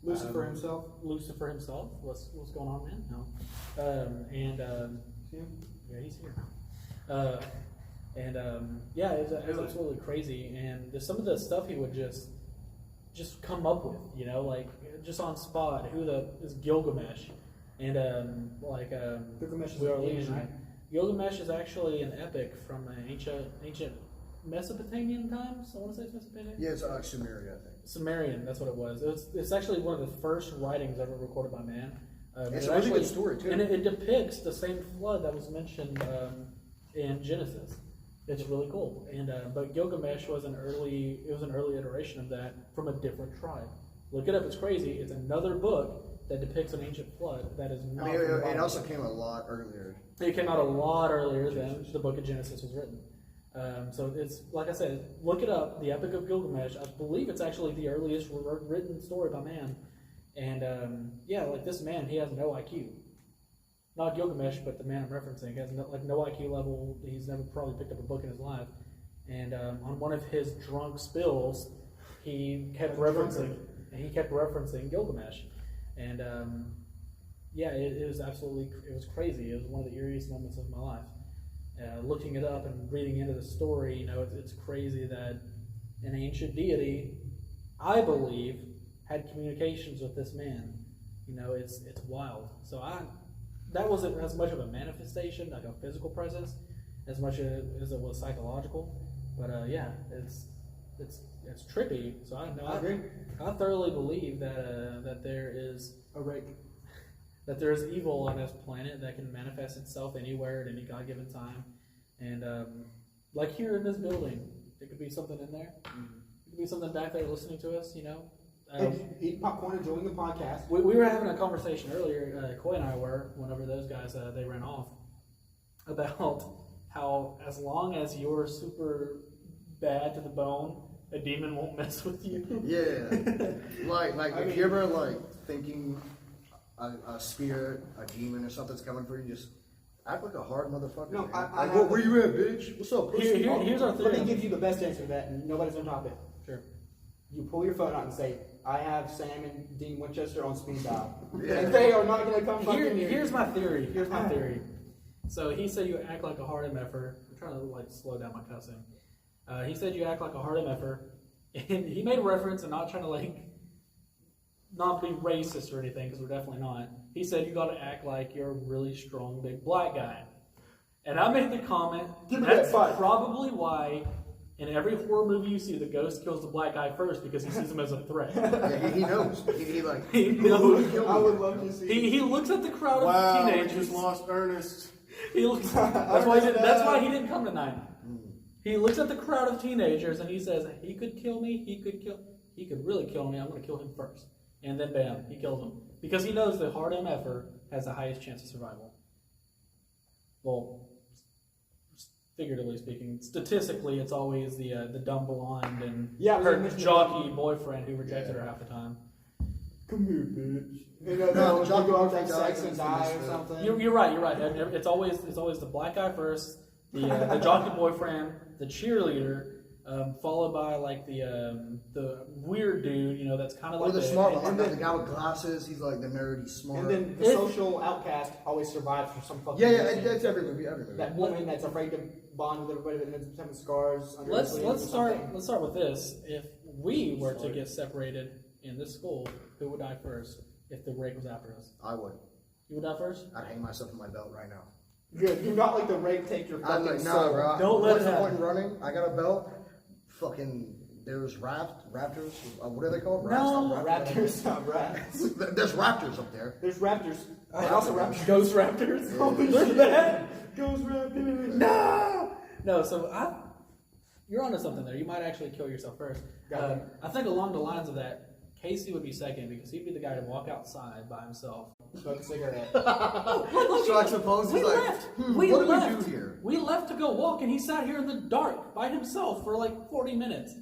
Lucifer himself. Lucifer himself. What's going on, man? No. Yeah, he's here. Yeah, it was absolutely crazy. And there's some of the stuff he would just come up with, like just on spot. Who is Gilgamesh? And Gilgamesh is we are a demon, Legion. right? Gilgamesh is actually an epic from ancient Mesopotamian times. I want to say it's Mesopotamian. Yeah, it's Sumerian, I think. Sumerian, that's what it was. It's actually one of the first writings ever recorded by man. It's a really good story, too. And it depicts the same flood that was mentioned in Genesis. It's really cool. And but Gilgamesh was an early iteration of that from a different tribe. Look it up; it's crazy. It's another book that depicts an ancient flood that is not. I mean, from the it Bible. also came a lot earlier. It came out a lot earlier than the book of Genesis was written. So it's, like I said, look it up, the Epic of Gilgamesh. I believe it's actually the earliest written story by man. And yeah, like this man, he has no IQ. Not Gilgamesh, but the man I'm referencing has no IQ level. He's never probably picked up a book in his life. And on one of his drunk spills, he kept referencing Gilgamesh. And yeah, it was crazy. It was one of the eeriest moments of my life. Looking it up and reading into the story, it's crazy that an ancient deity, I believe, had communications with this man. You know, it's wild. So that wasn't as much of a manifestation, like a physical presence, as much as it was psychological. But yeah, it's trippy. So I agree. I thoroughly believe that there is A rake. that there is evil on this planet that can manifest itself anywhere at any God-given time. And like here in this building, there could be something in there. There could be something back there listening to us, you know. Eat popcorn, enjoying the podcast. We were having a conversation earlier, Coy and I were, whenever those guys, they ran off, about how as long as you're super bad to the bone, a demon won't mess with you. Yeah. like if you're ever like thinking a spirit, a demon or something's coming for you, just act like a hard motherfucker. No, man. I Like, where you at, bitch? What's up, pussy? Here's our Let me theory. give you the best answer to that, and nobody's gonna top it. Sure. You pull your phone out and say, I have Sam and Dean Winchester on speed dial. Yeah. And they are not gonna come fucking near Here's you. my theory. Here's my theory. So he said you act like a hard MFer. I'm trying to like slow down my cussing. He said you act like a hard MFer, and he made a reference, and not trying to like not be racist or anything, because we're definitely not. He said you got to act like you're a really strong big black guy, and I made the comment. Give me That's that fight. probably why in every horror movie you see, the ghost kills the black guy first because he sees him as a threat. Yeah, he knows. He like He knows. I would love to see He looks at the crowd Wow, of we teenagers. just lost Ernest. He looks. That's why he didn't come tonight. He looks at the crowd of teenagers and he says, "He could kill me. He could really kill me. I'm going to kill him first." And then, bam, he kills him because he knows the hard MFer has the highest chance of survival. Well, figuratively speaking, statistically, it's always the dumb blonde and Yeah, her Mr. jockey boyfriend who rejected her half the time. Come here, bitch. You know, No, they Johnny go out Depp and sex died and in die or this, something. You're right. You're right. It's always the black guy first, the jockey boyfriend, the cheerleader, followed by like the weird dude. You know, that's kind of or like the smart one, and like then- the guy with glasses. He's like the nerd. He's smart. And then the social outcast always survives for some fucking yeah, reason. it's every movie. That woman that's afraid to bond with everybody that ends up having scars under Let's her sleeves or start something. with this. If we were to get separated in this school, who would die first? If the rake was after us, I would. you would die first. I'd hang myself in my belt right now. Good. Do not let the rake take your I'd fucking like, nah, soul. bro. Don't let What's it the happen. point in running? I got a belt. Fucking, there's raptors. What are they called? No, Raptors, not rats. There's raptors up there. There's raptors. And also raptors. Ghost raptors. Holy They're shit. bad. Ghost raptors. No. So you're onto something there. You might actually kill yourself first. Got it. I think along the lines of that, Casey would be second because he'd be the guy to walk outside by himself. Smoke a cigarette. So I suppose we he's like, left. what we do left. we do here? We left to go walk, and he sat here in the dark by himself for like 40 minutes.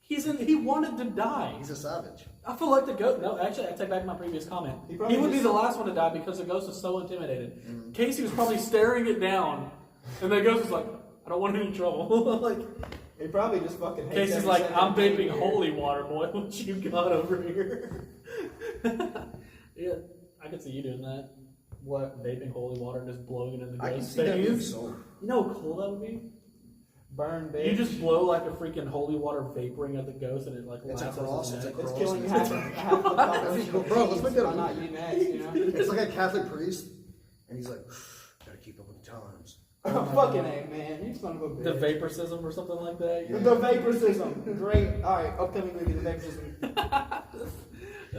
He wanted to die. He's a savage. I feel like the ghost. No, actually, I take back my previous comment. He He probably would be just- the last one to die because the ghost was so intimidated. Casey was probably staring it down, and the ghost was like, "I don't want any trouble." Like He probably just fucking hates Casey's every like, second "I'm of being vaping here." holy water, boy. What you got over here?" Yeah, I could see you doing that. What? Vaping holy water and just blowing it in the I can ghost's see that being face. so. You know how cool that would be? Burn, bitch. You just blow like a freaking holy water vaporing at the ghost, and it like It's a lasts cross, his it's a neck. It's cross. killing half the population. Bro, let's make that a by not movie. eating eggs, you know? It's like a Catholic priest, and he's like, gotta keep up with the times. Fucking A, man. You son of a bitch. The vaporism or something like that. Yeah. The vaporism. Great. Alright, upcoming movie, The Vaporism.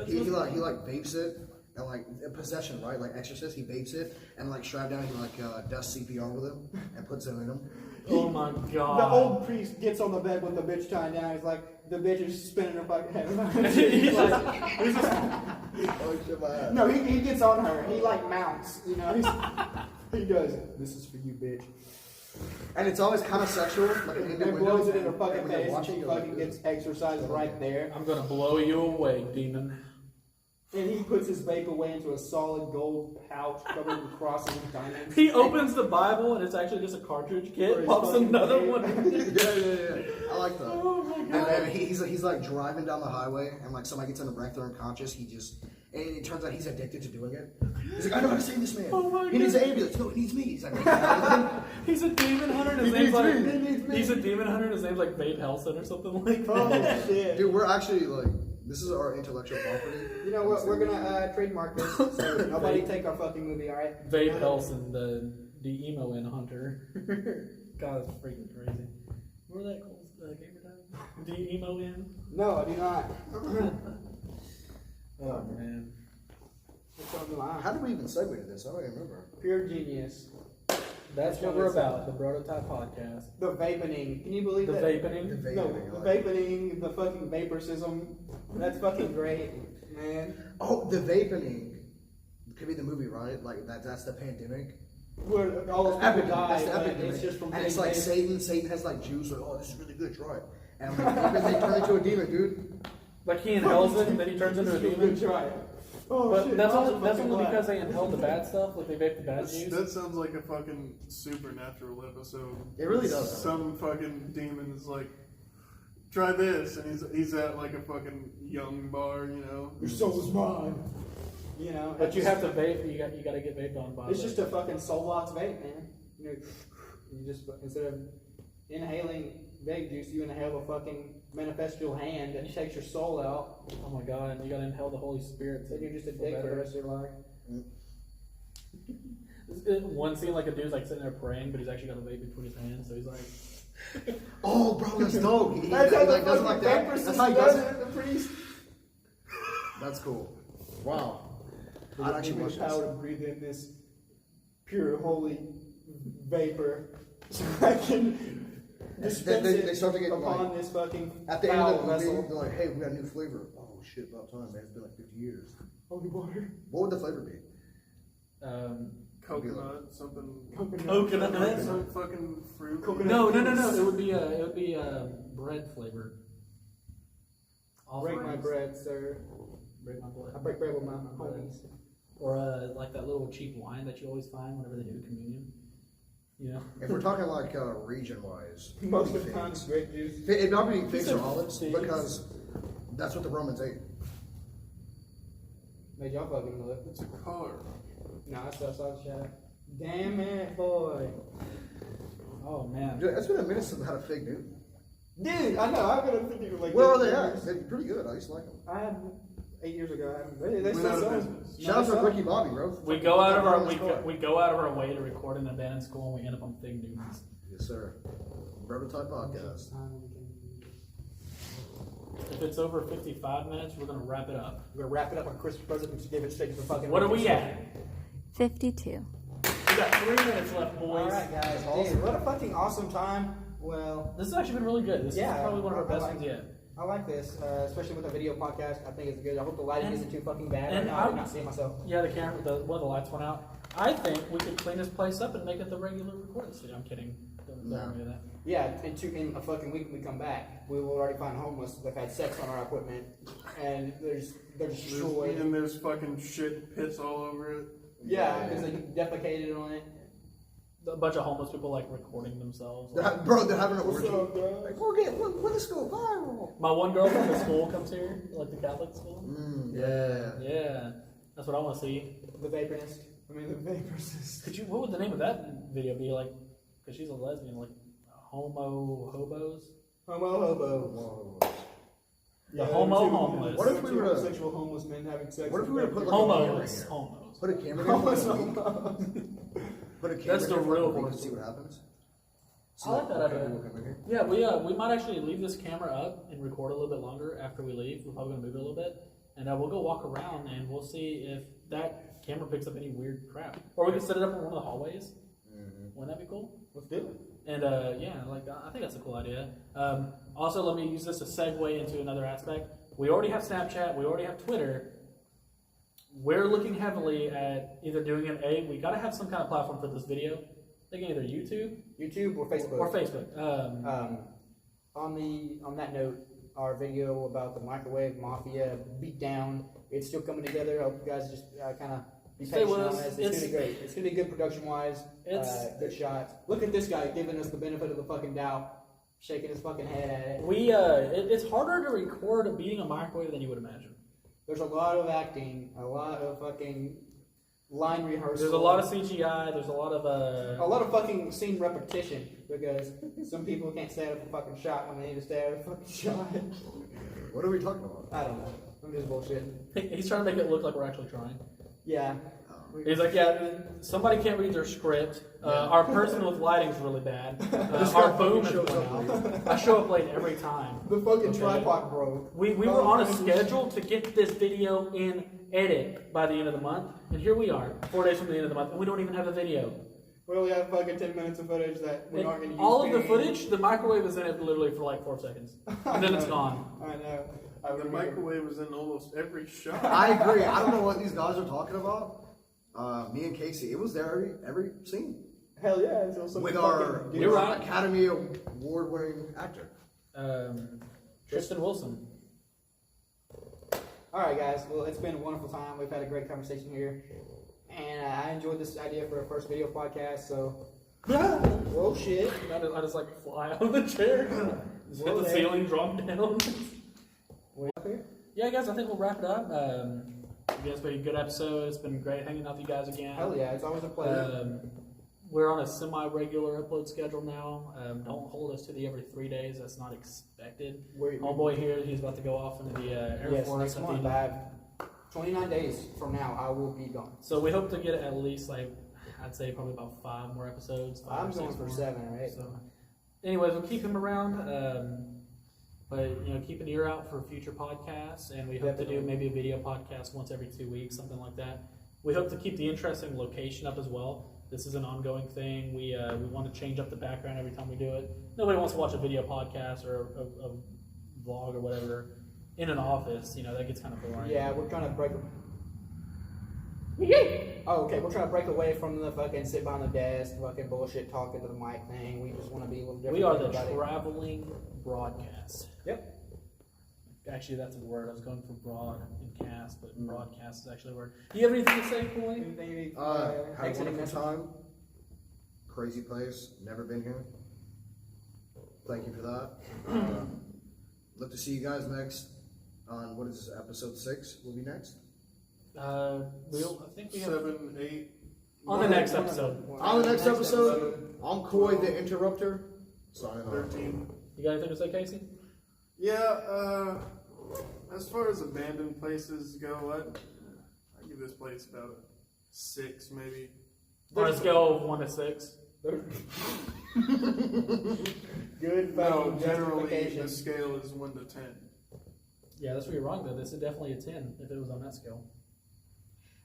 He like vapes it, and like possession, right? Like Exorcist, he vapes it, and like strapped down, he like does CPR with him and puts it in him. Oh my god. The old priest gets on the bed with the bitch tied down. He's like, the bitch is spinning her fucking head. He's like, Oh shit, my ass. No, he gets on her. He like mounts, you know? He does. This is for you, bitch. And it's always kind of sexual, like an And blows it in her and fucking when you're face, and watching, she you're like, fucking gets exercised right there. I'm gonna blow you away, demon. And he puts his vape away into a solid gold pouch covered with crosses and diamonds. He opens the Bible and it's actually just a cartridge For kit. his Pops fucking another vape. one. yeah. I like that. Oh my And god. then he's like driving down the highway, and like somebody gets in a wreck, they're unconscious. And it turns out he's addicted to doing it. He's like, I know how to save this man. Oh my He needs God. an ambulance. No, he needs me. He's like, He's a demon hunter and his He name's needs like me. He needs me. he's a demon hunter and his name's like Vape Helson or something like that. Oh shit. dude, we're actually like This is our intellectual property. You know what? We're gonna trademark this, so nobody take our fucking movie, all right? Vape Helson, the emo in Hunter. God, that's freaking crazy. Remember that cool gamer tag? Do you emo in? No, I do not. Oh man. It's on the line. How did we even segue to this? I don't even remember. Pure genius. That's what we're about, the Brototype podcast. The vapening. Can you believe The that? vapening? The No, vaporing, the I like it. vapening, the fucking vaporism. That's fucking great, man. Oh, the vaporing could be the movie, right? Like that's the pandemic. Where all those people Epidemic. die, That's the but epidemic. it's just from and it's big like vape. Satan has like juice. Like, oh, this is really good. Try it. And they turn into a demon, dude. Like he inhales it and then he turns into a demon. Try it. Oh, But shit, that's mine's only fucking black. because they inhaled the bad stuff, like they vape the bad juice. That sounds like a fucking supernatural episode. It really does. Some fucking demon is like, try this, and he's at like a fucking young bar, you know. Your soul is mine. You know, But you have to vape. You got to get vaped on by. It's just a fucking soul box vape, man. You know, you just instead of inhaling vape juice, you inhale a fucking manifestial hand that takes your soul out. Oh my god! You got to inhale the Holy Spirit. Then you're just a dick for the rest of your life. One scene, like a dude's like sitting there praying, but he's actually got a vape between his hands, so he's like, Oh, bro, that's dope. He That's how the like, does it fucking like that. vaporist That's how he does it. The priest. That's cool. Wow. I'd actually watch power this. to breathe in this pure holy vapor, so I can dispense They it start to get, upon like, this fucking At the end of the foul movie, vessel. they're like, hey, we got a new flavor. Oh, shit, about time, man. It's been like 50 years. Holy water. What would the flavor be? Coconut, something. Coconut. Some fucking fruit. Coconut. no. It would be bread flavored. Break my bread, sir. Break my bread. I break bread with my homies. Or like that little cheap wine that you always find whenever they do communion. You know. If we're talking like region-wise, Most of the time, it's grape juice. it'd not be figs said or olives figs. because that's what the Romans ate. Made y'all fucking look. It's a car. Nah, that's outside the shot. Damn it, boy. Oh man. Dude, it's been a minute since I had a fig Newton. Dude, I know. I'm gonna think you like. Where are this they years. at? They're pretty good. I used to like them. I had 8 years ago. They Went still out of sell. business. Shout out to Ricky Bobby, bro. We go out of our Fucking store. we go out of our way to record in an abandoned school, and we end up on Fig Newtons. Yes, sir. Brototype podcast. If it's over 55 minutes, we're gonna wrap it up. We're gonna wrap it up on Christmas present and just give it straight to the fucking. What are we at? 52. We got 3 minutes left, boys. All right, guys. Dude, what a fucking awesome time. Well, This has actually been really good. This is probably one of our I best like ones it. yet. I like this, especially with a video podcast. I think it's good. I hope the lighting And- isn't too fucking bad. and Right now, I I- did not see myself. Yeah, the camera, one of the lights went out. I think we could clean this place up and make it the regular recording studio. I'm kidding. Don't No. do that. Yeah, in a fucking week when we come back, we will already find homeless that have had sex on our equipment, and they're destroyed. And there's fucking shit pits all over it. Yeah, because they defecated on it. A bunch of homeless people like recording themselves. Bro, they're having an What's orgy. up, guys? Like, we're this go viral. My one girl from the school comes here, like the Catholic school. Yeah. Yeah, that's what I want to see. The vaporist. I mean, the vaporist. Could you? What would the name of that video be? Like, because she's a lesbian, like homo hobos. Homo hobo. Whoa. The homo homeless. What if we were to- sexual homeless men having sex? What if we were to put like Homos. a camera in here? Homos. Put a camera Homos, in here for like a week. Put a camera That's in the here for real like a week one. and see what happens. See, I like that okay, idea. we'll come in here. Yeah, we might actually leave this camera up and record a little bit longer after we leave. We're probably gonna move it a little bit, and we'll go walk around and we'll see if that camera picks up any weird crap. Or we can set it up in one of the hallways. Wouldn't that be cool? Let's do it. And yeah, like I think that's a cool idea. Also, let me use this to segue into another aspect. We already have Snapchat. We already have Twitter. We're looking heavily at either doing we got to have some kind of platform for this video. Thinking either YouTube YouTube or Facebook. or Facebook. On that note, our video about the microwave mafia beatdown, it's still coming together. I hope you guys just kind of be Stay patient with on us. this. It's gonna be great. It's gonna be good production wise. Good shots. Look at this guy giving us the benefit of the fucking doubt, shaking his fucking head at it. It's harder to record beating a microwave than you would imagine. There's a lot of acting, a lot of fucking line rehearsal. There's a lot of CGI. There's a lot of fucking scene repetition because some people can't stay out of a fucking shot when they need to stay out of a fucking shot. What are we talking about? I don't know. I'm just bullshit. He's trying to make it look like we're actually trying. Yeah. He's like, yeah, somebody can't read their script. Our person with lighting's really bad. Our boom is out. I show up late every time. The fucking tripod broke. We were on a schedule to get this video in edit by the end of the month, and here we are, 4 days from the end of the month, and we don't even have a video. We only have fucking 10 minutes of footage that we aren't going to use. All of the footage, the microwave is in it literally for like 4 seconds, and then it's gone. I know. The microwave was in almost every shot. I agree. I don't know what these guys are talking about. Me and Casey, it was there every scene. Hell yeah. It's also With our Academy Award-winning actor. Tristan Wilson. Alright guys, well it's been a wonderful time. We've had a great conversation here. And I enjoyed this idea for our first video podcast, so... Whoa, shit. I just like fly out of the chair. Just hit the ceiling, drop down. Way up here? Yeah, guys, I think we'll wrap it up. You guys made a good episode. It's been great hanging out with you guys again. Hell yeah, it's always a pleasure. We're on a semi-regular upload schedule now. Don't hold us to the every 3 days. That's not expected. Homeboy here, he's about to go off into the Air Force. Next month. I have 29 days from now, I will be gone. So we hope to get at least, like, I'd say probably about 5 more episodes. I'm going for 7, right? So, anyways, we'll keep him around. But, you know, keep an ear out for future podcasts. And we hope to do maybe a video podcast once every 2 weeks, something like that. We hope to keep the interesting location up as well. This is an ongoing thing. We want to change up the background every time we do it. Nobody wants to watch a video podcast or a vlog or whatever in an office. You know, that gets kind of boring. Yeah, we're trying to break... Oh, okay, we're trying to break away from the fucking sit behind the desk, fucking bullshit talking to the mic thing. We just want to be a little different. We are the traveling broadcast. Yep. Actually, that's a word. I was going for broad and cast, but broadcast is actually a word. Do you have anything to say, Coy? Anything? Had a wonderful time. Crazy place. Never been here. Thank you for that. Look to see you guys next on, what is this, episode 6 will be next? I think we have 7, 8. on the next episode. On the next episode, I'm Coy the Interrupter. Signing off. 13. You got anything to say, Casey? Yeah, as far as abandoned places go, I give this place about a 6, maybe. On a scale of 1 to 6. Good. No, generally the scale is 1 to 10. Yeah, that's where you're wrong though. This is definitely a 10 if it was on that scale.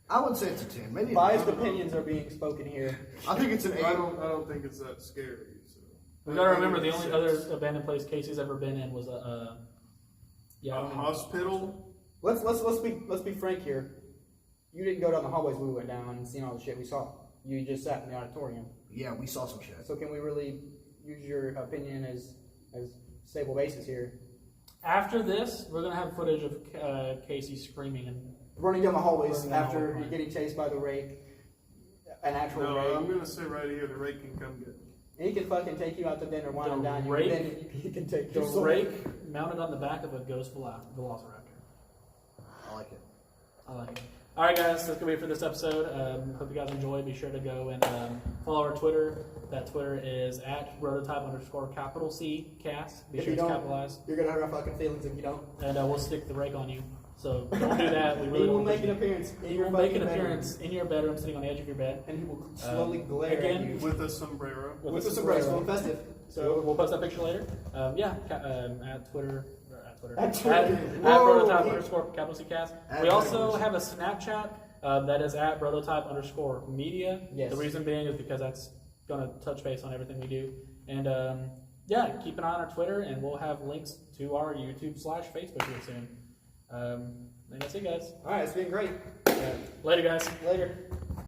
I would say it's a 10. Maybe biased opinions are being spoken here. I think it's an 8. I don't think it's that scary. So. We gotta remember the only other abandoned place Casey's ever been in was a hospital. Let's be frank here. You didn't go down the hallways we went down and seen all the shit we saw. You just sat in the auditorium. Yeah, we saw some shit. So can we really use your opinion as stable basis here? After this, we're gonna have footage of Casey screaming and running down the hallways Running down the after hallway. getting chased by the rake. An actual No, rake. I'm gonna say right here, the rake can come get me. And he can fucking take you out to dinner, wine and dine you. rake? And then he can take the your soul. rake mounted on the back of a ghost velociraptor. I like it. I like it. All right, guys, that's gonna be it for this episode. Hope you guys enjoyed. Be sure to go and follow our Twitter. That Twitter is at Brototype_C cast. Be If sure you to don't, capitalize, you're gonna hurt our fucking feelings if you don't. and we'll stick the rake on you. So don't do that. We really He will won't make push an you. appearance in He your will make an fucking bedroom. appearance in your bedroom, sitting on the edge of your bed. And he will slowly glare again, at you. With a sombrero. With a sombrero, so festive. So we'll post that picture later. At Twitter. At Twitter. At Whoa. Brototype_C cast. At We also Brototype. have a Snapchat that is at Brototype_media. Yes. The reason being is because that's going to touch base on everything we do. And keep an eye on our Twitter, and we'll have links to our YouTube/Facebook here soon. And that's it, guys. Alright, it's been great. Later, guys. Later.